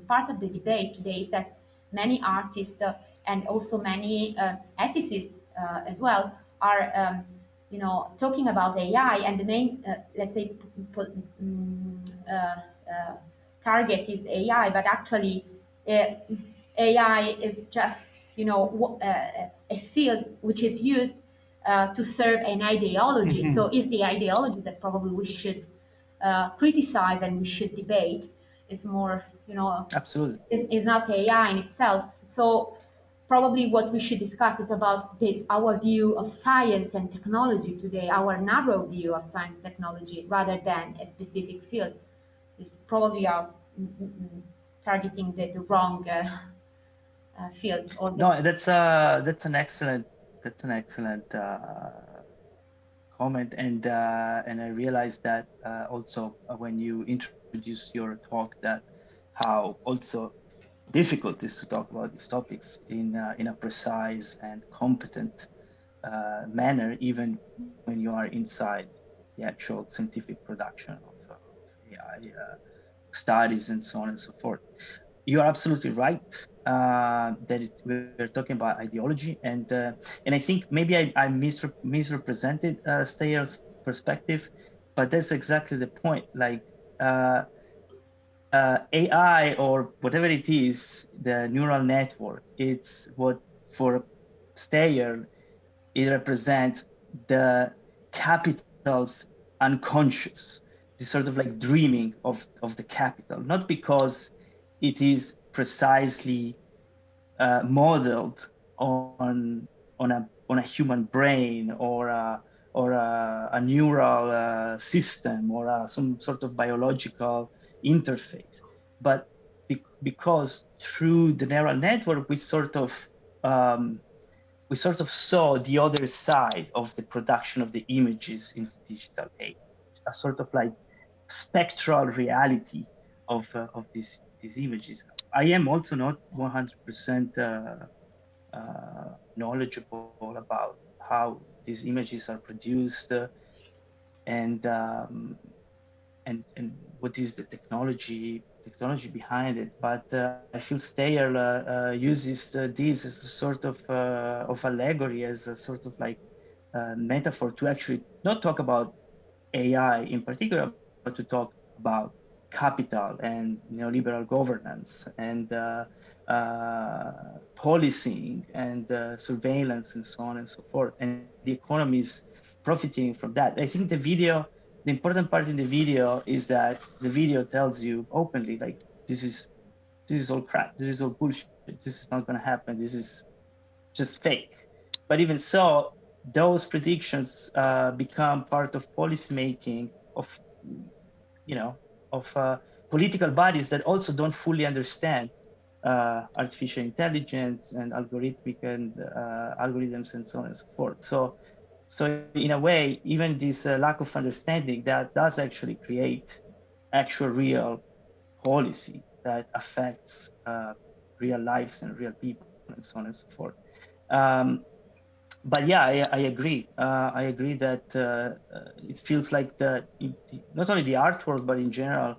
part of the debate today is that many artists and also many ethicists as well are talking about AI, and the main let's say target is AI, but actually AI is just a field which is used to serve an ideology. Mm-hmm. So if the ideology that probably we should criticize and we should debate is more, absolutely, is not AI in itself. So probably what we should discuss is about our view of science and technology today, our narrow view of science technology, rather than a specific field. We probably are targeting the wrong field. Or no, that's an excellent comment, and I realized that also when you introduced your talk, that how also difficult it is to talk about these topics in a precise and competent manner, even when you are inside the actual scientific production of AI studies and so on and so forth. You are absolutely right that we're talking about ideology, and I think maybe I misrepresented Steyer's perspective, but that's exactly the point. Like AI or whatever it is, the neural network, it's what for Steyer it represents the capital's unconscious, this sort of like dreaming of the capital, not because it is precisely modeled on a human brain or a neural system or some sort of biological interface, but because through the neural network we sort of saw the other side of the production of the images in the digital age, a sort of like spectral reality of these images. I am also not 100% knowledgeable about how these images are produced, and what is the technology behind it. But I feel Steyer uses this as a sort of allegory, as a sort of like metaphor to actually not talk about AI in particular, but to talk about capital and neoliberal governance and policing and surveillance and so on and so forth. And the economy is profiting from that. I think the important part in the video is that the video tells you openly, like, this is all crap, this is all bullshit, this is not going to happen, this is just fake. But even so, those predictions become part of policy making of political bodies that also don't fully understand artificial intelligence and algorithmic and algorithms and so on and so forth. So in a way, even this lack of understanding, that does actually create actual real policy that affects real lives and real people and so on and so forth. But yeah, I agree. I agree that it feels like not only the art world, but in general,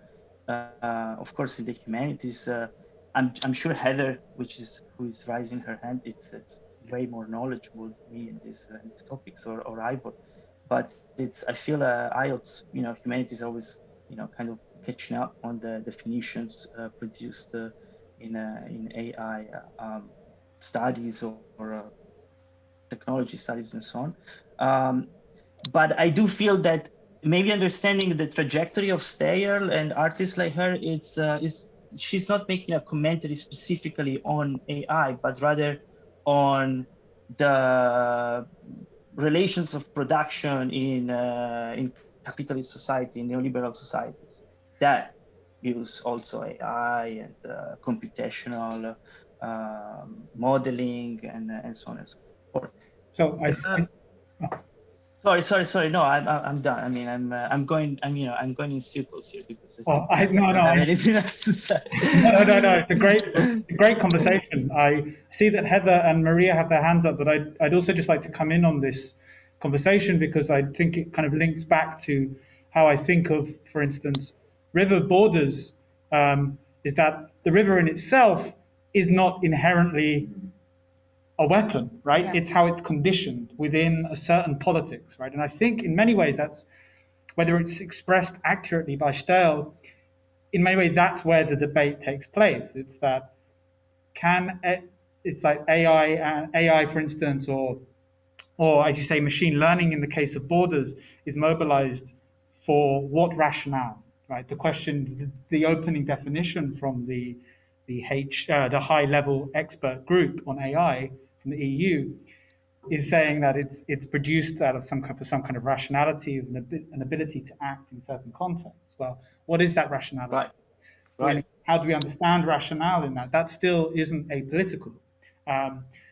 of course, in the humanities. I'm sure Heather, who is raising her hand, it's way more knowledgeable than me in these topics, or Ivor. But I feel IELTS, humanities always, kind of catching up on the definitions produced in AI studies or technology studies and so on. But I do feel that maybe understanding the trajectory of Steyer and artists like her, she's not making a commentary specifically on AI, but rather on the relations of production in capitalist society, in neoliberal societies that use also AI and computational modeling and so on and so forth. So Sorry. No, I'm done. I mean, I'm going in circles here because I don't have anything else to say. No. It's a great conversation. I see that Heather and Maria have their hands up, but I'd also just like to come in on this conversation because I think it kind of links back to how I think of, for instance, river borders. Is that the river in itself is not inherently a weapon, right? Yeah. It's how it's conditioned within a certain politics, right? And I think in many ways that's, whether it's expressed accurately by Steyer, in many ways that's where the debate takes place. It's that it's like AI, for instance, or as you say, machine learning in the case of borders is mobilized for what rationale, right? The question, the opening definition from the high-level expert group on AI from the EU is saying that it's produced out of some kind of rationality, an ability to act in certain contexts. Well, what is that rationality? Right. How do we understand rationale in that? That still isn't apolitical.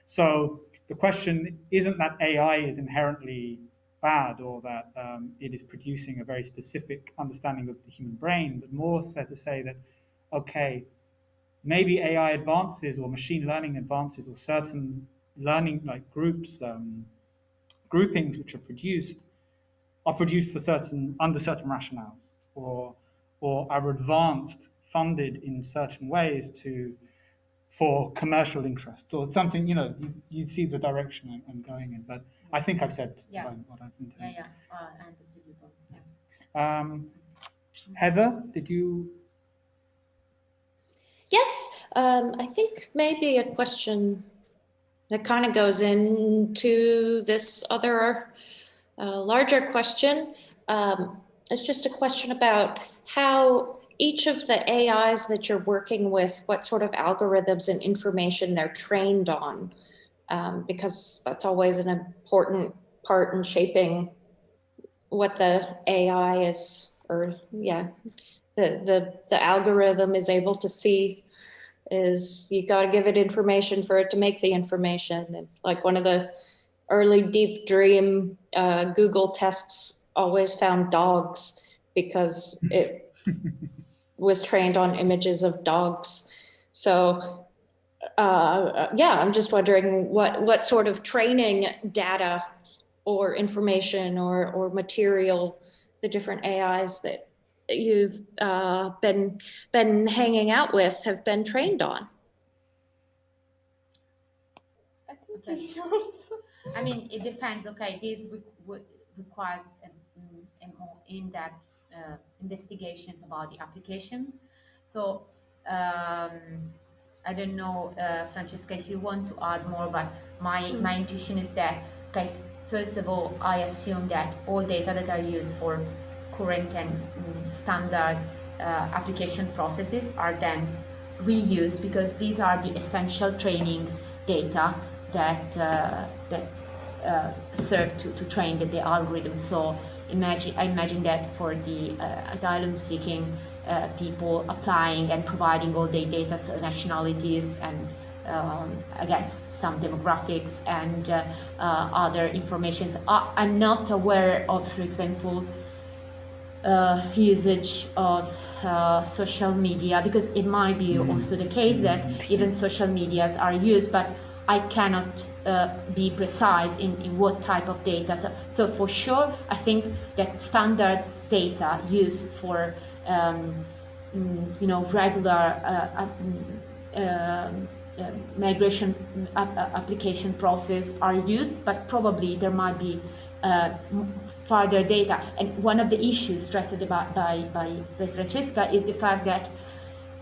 So the question isn't that AI is inherently bad or that it is producing a very specific understanding of the human brain, but more so to say that, okay, maybe AI advances or machine learning advances or certain learning like groupings which are produced for under certain rationales or are advanced, funded in certain ways for commercial interests or something. You see the direction I'm going in, but I think I've said what I've been saying. I understood you both. Heather, did you? Yes, I think maybe a question that kind of goes into this other larger question. It's just a question about how each of the AIs that you're working with, what sort of algorithms and information they're trained on, because that's always an important part in shaping what the AI is, or the algorithm is able to see. Is you got to give it information for it to make the information. And like one of the early Deep Dream Google tests always found dogs because it was trained on images of dogs. So I'm just wondering what sort of training data or information or material the different AIs that you've been hanging out with have been trained on? I think it's yours. I mean, it depends. Okay, this requires a more in-depth investigations about the application. So I don't know, Francesca, if you want to add more, but my intuition is that, okay, first of all, I assume that all data that are used for current and standard application processes are then reused, because these are the essential training data that serve to train the algorithm. So I imagine that for the asylum-seeking people applying and providing all their data, so nationalities and again some demographics and other informations. I'm not aware of, for example, usage of social media, because it might be also the case that even social medias are used, but I cannot be precise in what type of data. So for sure, I think that standard data used for regular migration application process are used, but probably there might be further data. And one of the issues stressed about by Francesca is the fact that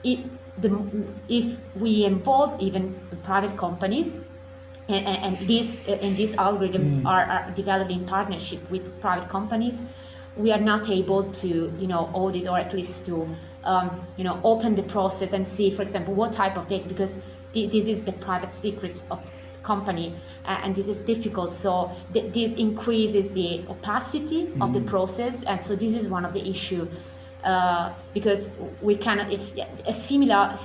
if we involve even the private companies, and these algorithms are developed in partnership with private companies, we are not able to audit, or at least to open the process and see, for example, what type of data, because this is the private secrets of the company, and this is difficult. So this increases the opacity of the process, and so this is one of the issues. Because we cannot, similar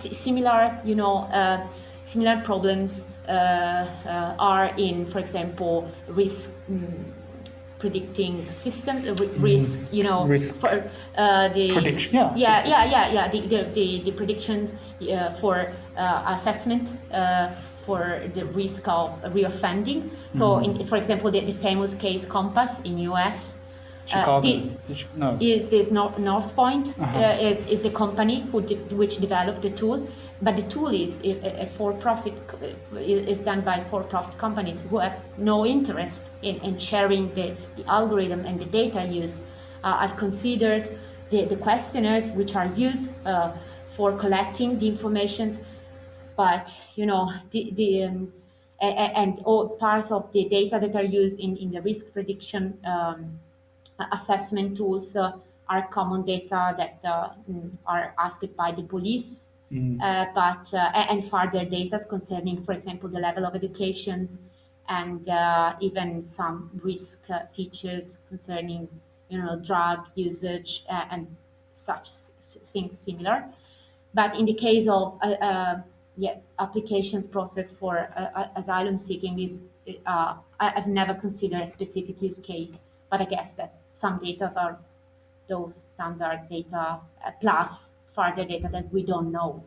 problems are in, for example, risk predicting system, risk, risk for the prediction. The predictions for assessment for the risk of reoffending. So, for example, the famous case Compass in US. Is this North Point is the company which developed the tool, but the tool is a for-profit, is done by for-profit companies who have no interest in sharing the algorithm and the data used. I've considered the questionnaires which are used for collecting the information, but and all parts of the data that are used in the risk prediction assessment tools are common data that are asked by the police, but and further data concerning, for example, the level of educations and even some risk features concerning, drug usage and such things similar. But in the case of applications process for asylum seeking is I've never considered a specific use case. But I guess that some data are those standard data plus further data that we don't know.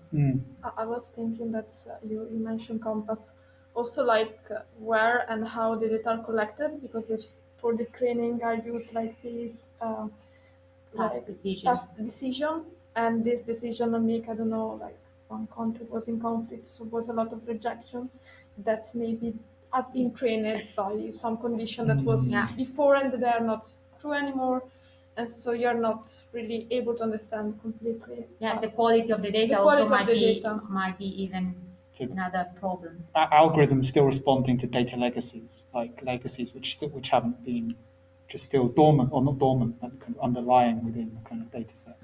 I was thinking that you mentioned Compass, also like where and how the data are collected, because if for the training I use like this Past decision, and this decision I make, I don't know, like one country was in conflict, so was a lot of rejection that maybe has been trained by some condition that was before and they are not true anymore, and so you're not really able to understand completely. The quality of the data also might be even another problem. Algorithms still responding to data legacies, like legacies which haven't been, just still dormant, or not dormant, but kind of underlying within the kind of data set.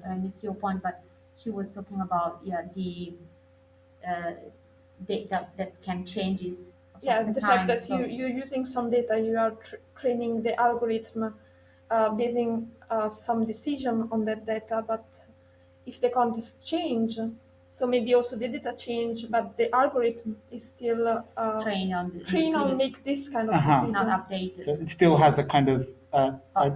I missed your point, but she was talking about the data that can changes. The fact that you're using some data, you are training the algorithm, basing some decision on that data, but if the context change, so maybe also the data change, but the algorithm is still trained on make this kind of decision. Not updated. So it still has a kind of a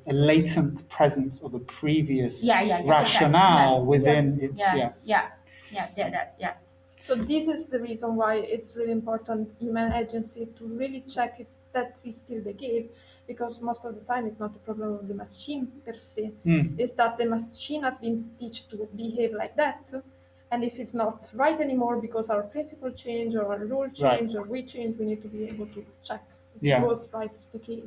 latent presence of a previous rationale within its. So this is the reason why it's really important human agency to really check if that is still the case, because most of the time it's not a problem of the machine per se. It's that the machine has been taught to behave like that, and if it's not right anymore because our principle change or our rule change or we change, we need to be able to check if it was right the case.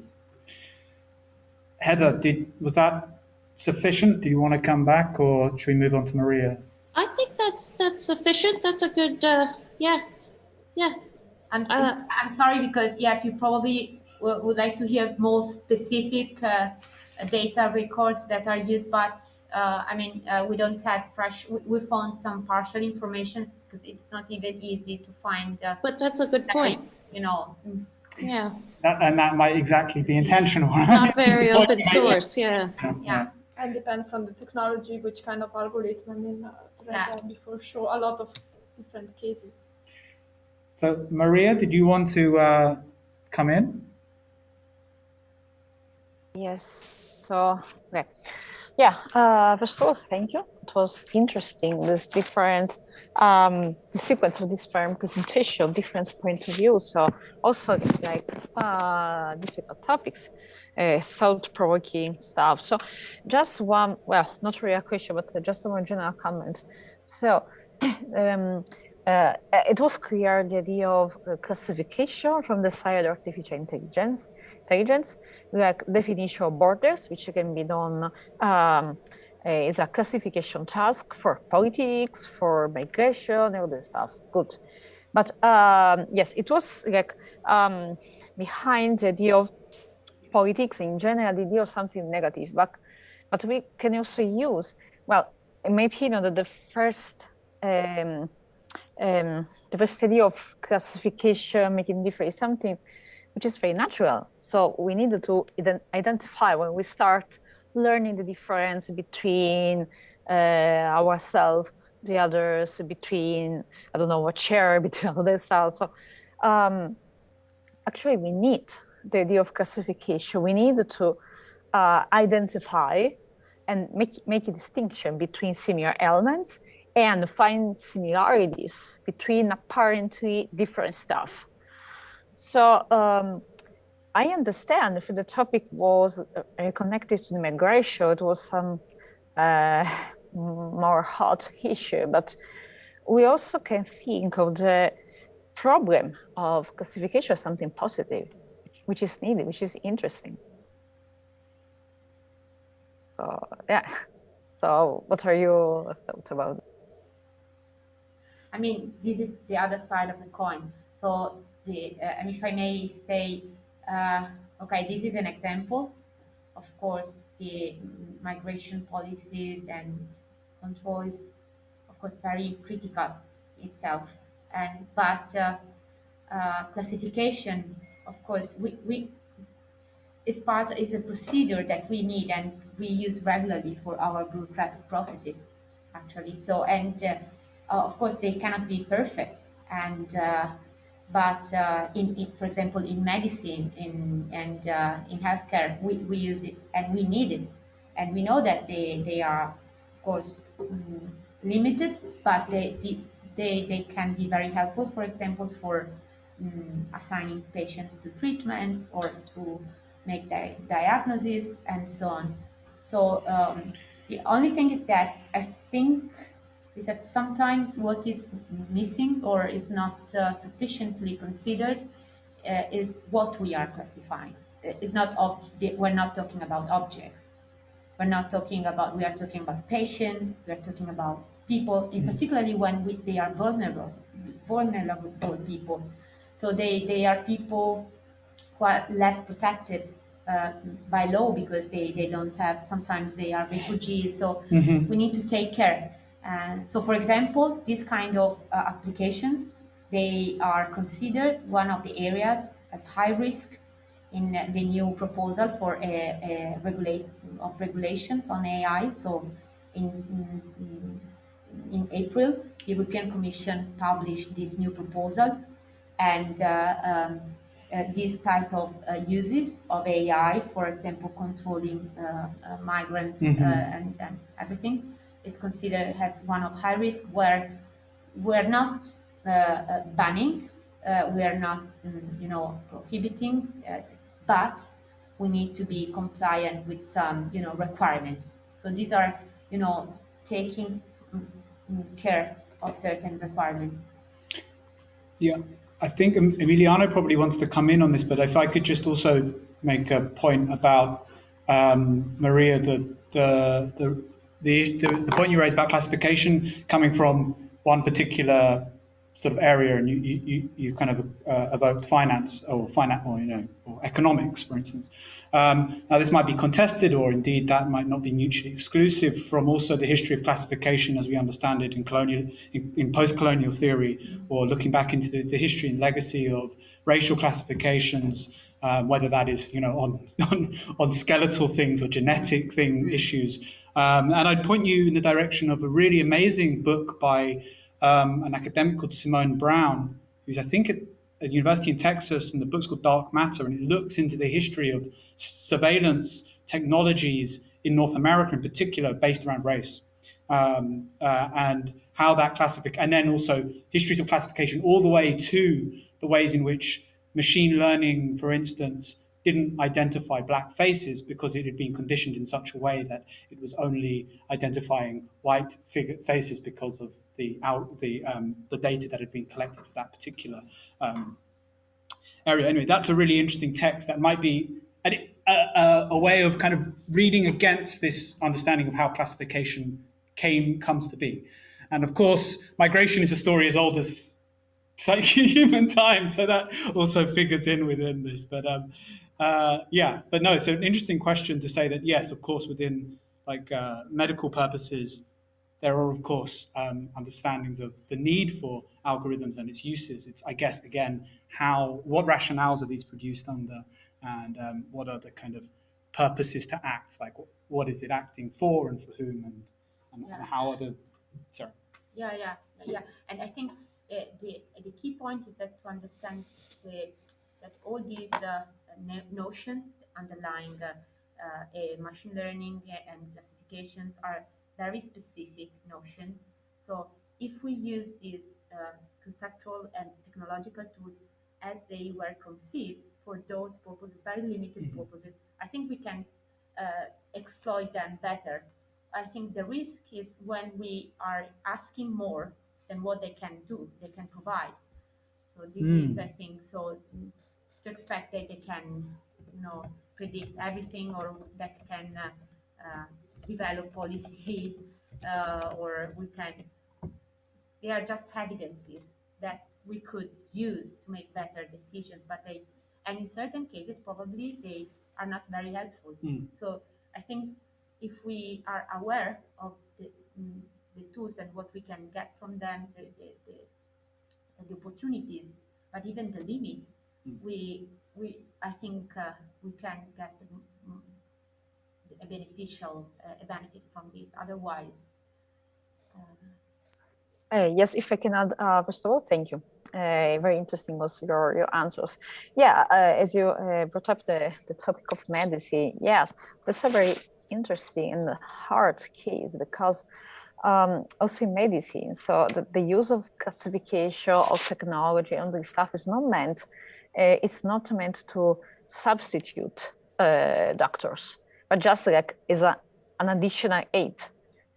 Heather, was that sufficient? Do you want to come back, or should we move on to Maria? I think that's sufficient. That's a good, yeah. I'm sorry, because yes, you probably would like to hear more specific data records that are used, but I mean, we don't have fresh. We found some partial information because it's not even easy to find. But that's a good point. You know. Yeah. That might exactly be intentional. Not very open source. Yeah. And depend from the technology, which kind of algorithm. I mean, Teresa before show a lot of different cases. So Maria, did you want to come in? Yes. So yeah. First of all, thank you. It was interesting. This different sequence of different presentation, different point of view. So also like difficult topics, thought-provoking stuff. So just one, well, not really a question, but just a more general comment. So it was clear the idea of classification from the side of artificial intelligence, like definition of borders, which can be done is a classification task for politics, for migration, all this stuff. Good. But yes, it was like behind the idea of politics in general, the idea of something negative. But we can also use, well, in my opinion, that the first idea of classification, making different, is something which is very natural. So we need to identify when we start learning the difference between ourselves, the others, between, I don't know, a chair, between other stuff. So actually we need the idea of classification. We need to identify and make a distinction between similar elements and find similarities between apparently different stuff. So I understand if the topic was connected to the migration, it was some more hot issue, but we also can think of the problem of classification as something positive, which is needed, which is interesting. So yeah. So what are your thoughts about it? I mean, this is the other side of the coin. So and if I may say, okay, this is an example. Of course, the migration policies and controls, of course, very critical itself. But classification, of course, is a procedure that we need and we use regularly for our bureaucratic processes, actually. So, and of course, they cannot be perfect. And but for example, in medicine, in healthcare, we use it and we need it, and we know that they are, of course, limited, but they can be very helpful. For example, for assigning patients to treatments or to make diagnosis and so on. So the only thing is that I think is that sometimes what is missing or is not sufficiently considered is what we are classifying. It's not we're not talking about objects. We are talking about patients. We are talking about people, in particularly when they are vulnerable people. So they are people who are less protected by law because they don't have. Sometimes they are refugees. So we need to take care. So, for example, these kind of applications, they are considered one of the areas as high risk in the new proposal for regulations on AI. So, in April, the European Commission published this new proposal, and this type of uses of AI, for example, controlling migrants and everything, is considered as one of high risk, where we're not banning. We are not, prohibiting, but we need to be compliant with some, requirements. So these are, taking care of certain requirements. Yeah, I think Emiliano probably wants to come in on this, but if I could just also make a point about Maria, the point you raised about classification coming from one particular sort of area, and you kind of evoked finance or economics, for instance. Now this might be contested, or indeed that might not be mutually exclusive from also the history of classification as we understand it in post-colonial theory, or looking back into the history and legacy of racial classifications, whether that is on skeletal things or genetic issues. And I'd point you in the direction of a really amazing book by an academic called Simone Brown, who's I think at a university in Texas, and the book's called Dark Matter, and it looks into the history of surveillance technologies in North America in particular based around race, and how that classification, and then also histories of classification all the way to the ways in which machine learning, for instance, didn't identify black faces because it had been conditioned in such a way that it was only identifying white faces because of the data that had been collected for that particular area. Anyway, that's a really interesting text that might be a way of kind of reading against this understanding of how classification comes to be. And of course, migration is a story as old as human time, so that also figures in within this. But but no, it's an interesting question to say that yes, of course, within medical purposes, there are of course understandings of the need for algorithms and its uses. It's, I guess, again, what rationales are these produced under, and what are the kind of purposes to act? Like, what is it acting for and for whom, and how are the sorry. Yeah, and I think the key point is that to understand that all these notions underlying machine learning and classifications are very specific notions. So if we use these conceptual and technological tools as they were conceived for those purposes, very limited purposes, I think we can exploit them better. I think the risk is when we are asking more than what they can do, they can provide. So this is, I think, so to expect that they can, predict everything, or that can develop policy, or they are just evidences that we could use to make better decisions, and in certain cases, probably they are not very helpful. So I think if we are aware of the tools and what we can get from them, the opportunities, but even the limits, I think we can get a benefit from this. Otherwise, yes, if I can add, first of all, thank you. Very interesting was your answers. Yeah, as you brought up the topic of medicine, yes, that's a very interesting and hard case, because also in medicine, so the use of classification of technology and this stuff is not meant, it's not meant to substitute doctors, but just like is an additional aid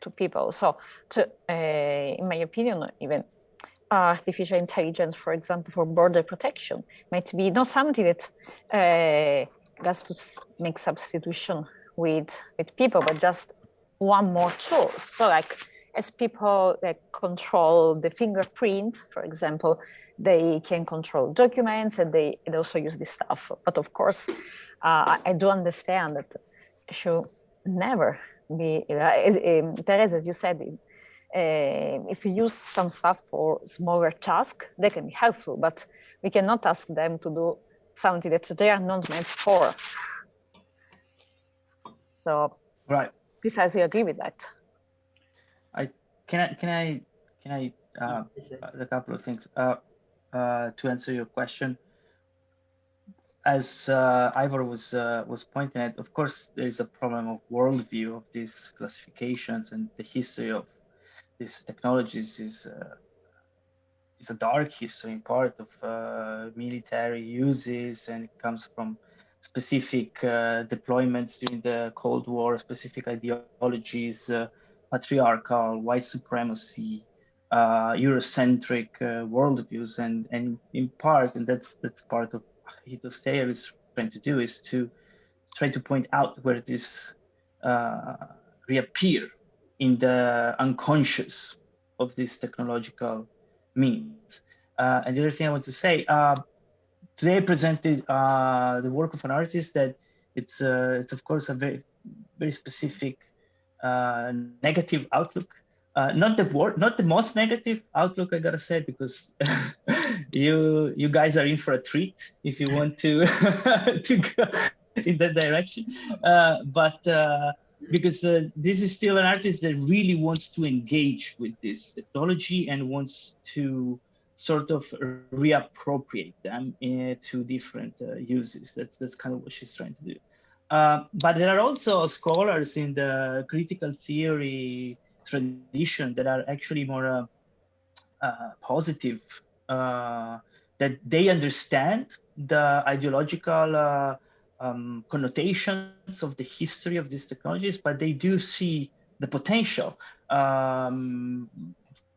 to people. So in my opinion, even artificial intelligence, for example, for border protection, might be not something that has to make substitution with people, but just one more tool. So like as people control the fingerprint, for example, they can control documents, and they also use this stuff. But of course, I do understand that it should never be, Teresa, as you said, if you use some stuff for smaller tasks, they can be helpful, but we cannot ask them to do something that they are not meant for. So, right. Precisely agree with that. Can I a couple of things to answer your question. As Ivor was pointing out, of course, there is a problem of worldview of these classifications, and the history of these technologies is a dark history in part of military uses, and it comes from specific deployments during the Cold War, specific ideologies, patriarchal, white supremacy, Eurocentric worldviews, and in part, and that's part of Hito Steyer is trying to do, is to try to point out where this reappear in the unconscious of this technological means. And the other thing I want to say, today I presented the work of an artist that it's of course a very specific negative outlook. Not the most negative outlook, I gotta say, because you guys are in for a treat if you want to to go in that direction. But because this is still an artist that really wants to engage with this technology and wants to sort of reappropriate them to different uses. That's kind of what she's trying to do. But there are also scholars in the critical theory tradition that are actually more positive, that they understand the ideological connotations of the history of these technologies, but they do see the potential.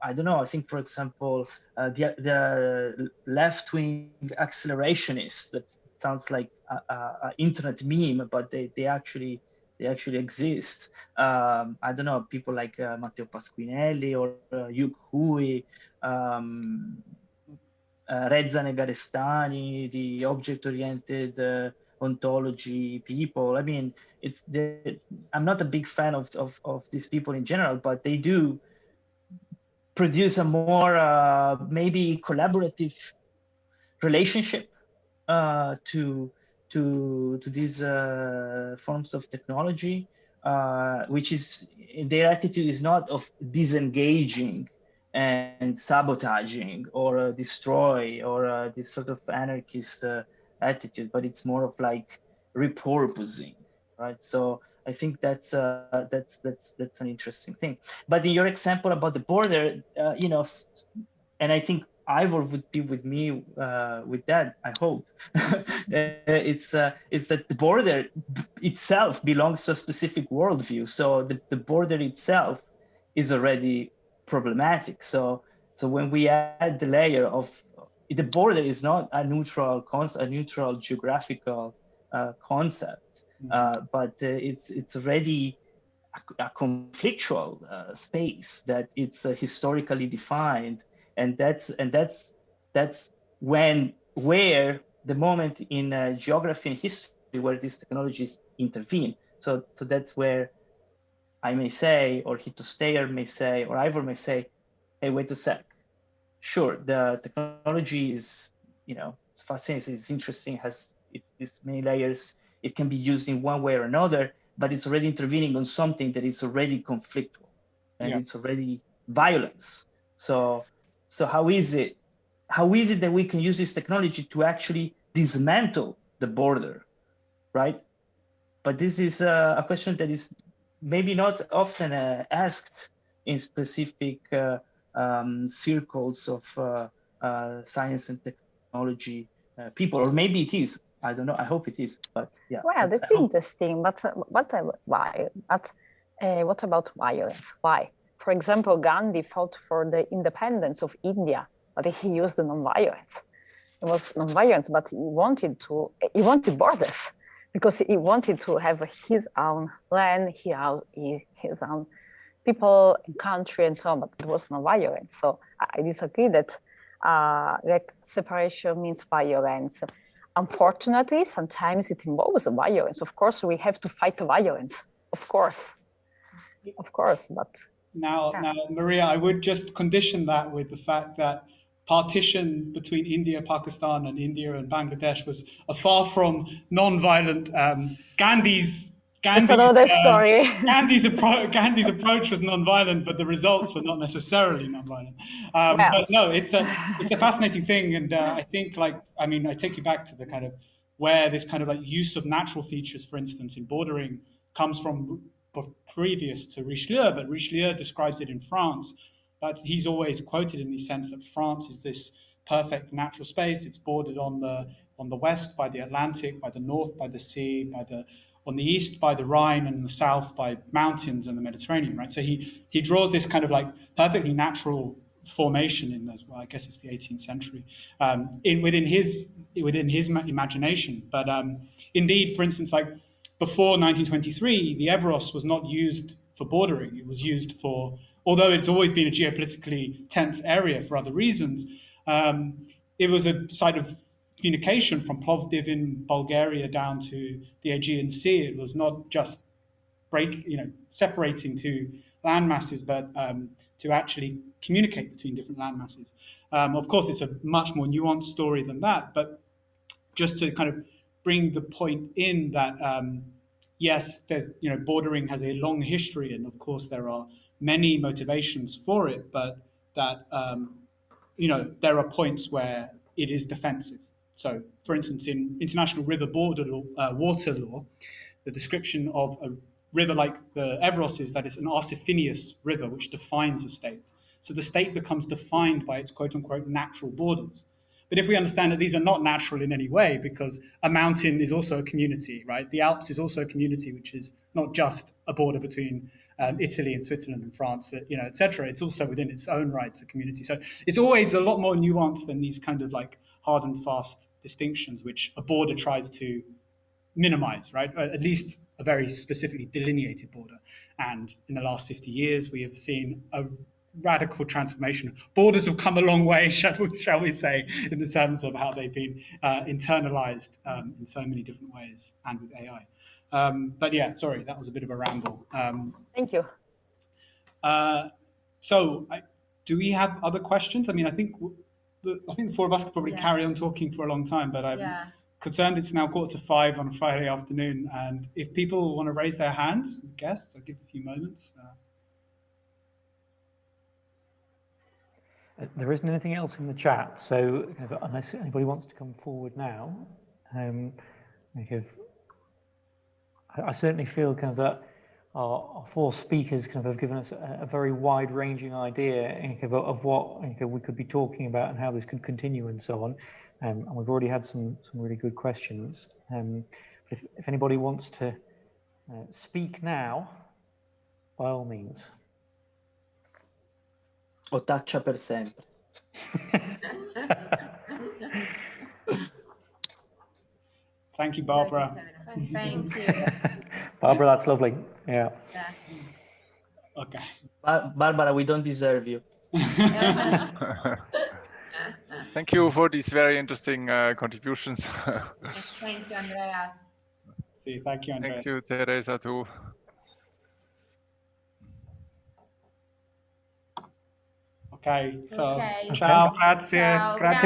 I don't know, I think, for example, the left-wing accelerationists, that sounds like an internet meme, but they actually exist. I don't know, people like Matteo Pasquinelli or Hugh Hui, Reza Negarestani, the object-oriented ontology people. I mean, I'm not a big fan of these people in general, but they do produce a more maybe collaborative relationship to these forms of technology, which is, their attitude is not of disengaging and sabotaging or destroy or this sort of anarchist attitude, but it's more of like repurposing, right? So I think that's an interesting thing. But in your example about the border, you know, and I think Ivor would be with me with that, I hope. It's that the border itself belongs to a specific worldview. So the border itself is already problematic. So when we add the layer of the border is not a neutral concept, a neutral geographical concept, but it's already a conflictual space that it's historically defined, and that's where the moment in geography and history where these technologies intervene. So that's where I may say, or Hito Steyer may say, or Ivor may say, hey, wait a sec. Sure, the technology is, you know, it's fascinating, it's interesting, it's these many layers. It can be used in one way or another, but it's already intervening on something that is already conflictual, and it's already violence. So how is it that we can use this technology to actually dismantle the border, right? But this is a question that is maybe not often asked in specific circles of science and technology people, or maybe it is. I don't know. I hope it is. But yeah. Well, that's interesting. But why? But what about violence? Why? For example, Gandhi fought for the independence of India, but he used non-violence. It was non-violence, but he wanted borders, because he wanted to have his own land, his own people, country, and so on. But it was non-violence. So I disagree that like separation means violence. Unfortunately, sometimes it involves violence. Of course, we have to fight violence. Of course, but now, Maria, I would just condition that with the fact that partition between India, Pakistan, and India and Bangladesh was a far from non-violent. Gandhi's another story. Gandhi's approach was non-violent, but the results were not necessarily non-violent. But no, it's a fascinating thing, and I think, I take you back to the kind of where this kind of like use of natural features, for instance, in bordering, comes from previous to Richelieu, but Richelieu describes it in France. he's always quoted in the sense that France is this perfect natural space. It's bordered on the west by the Atlantic, by the north by the sea, on the east by the Rhine, and the south by mountains and the Mediterranean, right? So he draws this kind of like perfectly natural formation in, well, I guess it's the 18th century, within his imagination. But indeed, for instance, like before 1923, the Evros was not used for bordering. It was used for, although it's always been a geopolitically tense area for other reasons, it was a site of communication from Plovdiv in Bulgaria down to the Aegean Sea. It was not just separating two land masses, but to actually communicate between different land masses. Of course, it's a much more nuanced story than that, but just to kind of bring the point in that, yes, there's, bordering has a long history, and of course there are many motivations for it, but that, there are points where it is defensive. So, for instance, in international river water law, the description of a river like the Evros is that it's an arsiphinious river which defines a state. So the state becomes defined by its quote-unquote natural borders. But if we understand that these are not natural in any way, because a mountain is also a community, right? The Alps is also a community, which is not just a border between Italy and Switzerland and France, et cetera. It's also within its own right a community. So it's always a lot more nuanced than these kind of like hard and fast distinctions, which a border tries to minimize, right? At least a very specifically delineated border. And in the last 50 years, we have seen a radical transformation. Borders have come a long way, shall we say, in the terms of how they've been internalized in so many different ways, and with AI. But yeah, sorry, that was a bit of a ramble. Thank you. Do we have other questions? I mean, I think the four of us could probably carry on talking for a long time, but I'm concerned it's now 4:45 on a Friday afternoon, and if people want to raise their hands, guests, I'll give a few moments. There isn't anything else in the chat, so unless anybody wants to come forward now, I certainly feel kind of that our four speakers kind of have given us a very wide-ranging idea of what we could be talking about and how this could continue and so on. And we've already had some really good questions. If anybody wants to speak now, by all means. O taccia per sempre. Thank you, Barbara. Thank you. Barbara, that's lovely. Yeah. Okay. Barbara, we don't deserve you. Thank you for these very interesting contributions. Thank you, Andrea. See, thank you, Andrea. Thank you, Teresa, too. Okay, so Okay. ciao, grazie. Ciao, Grazie.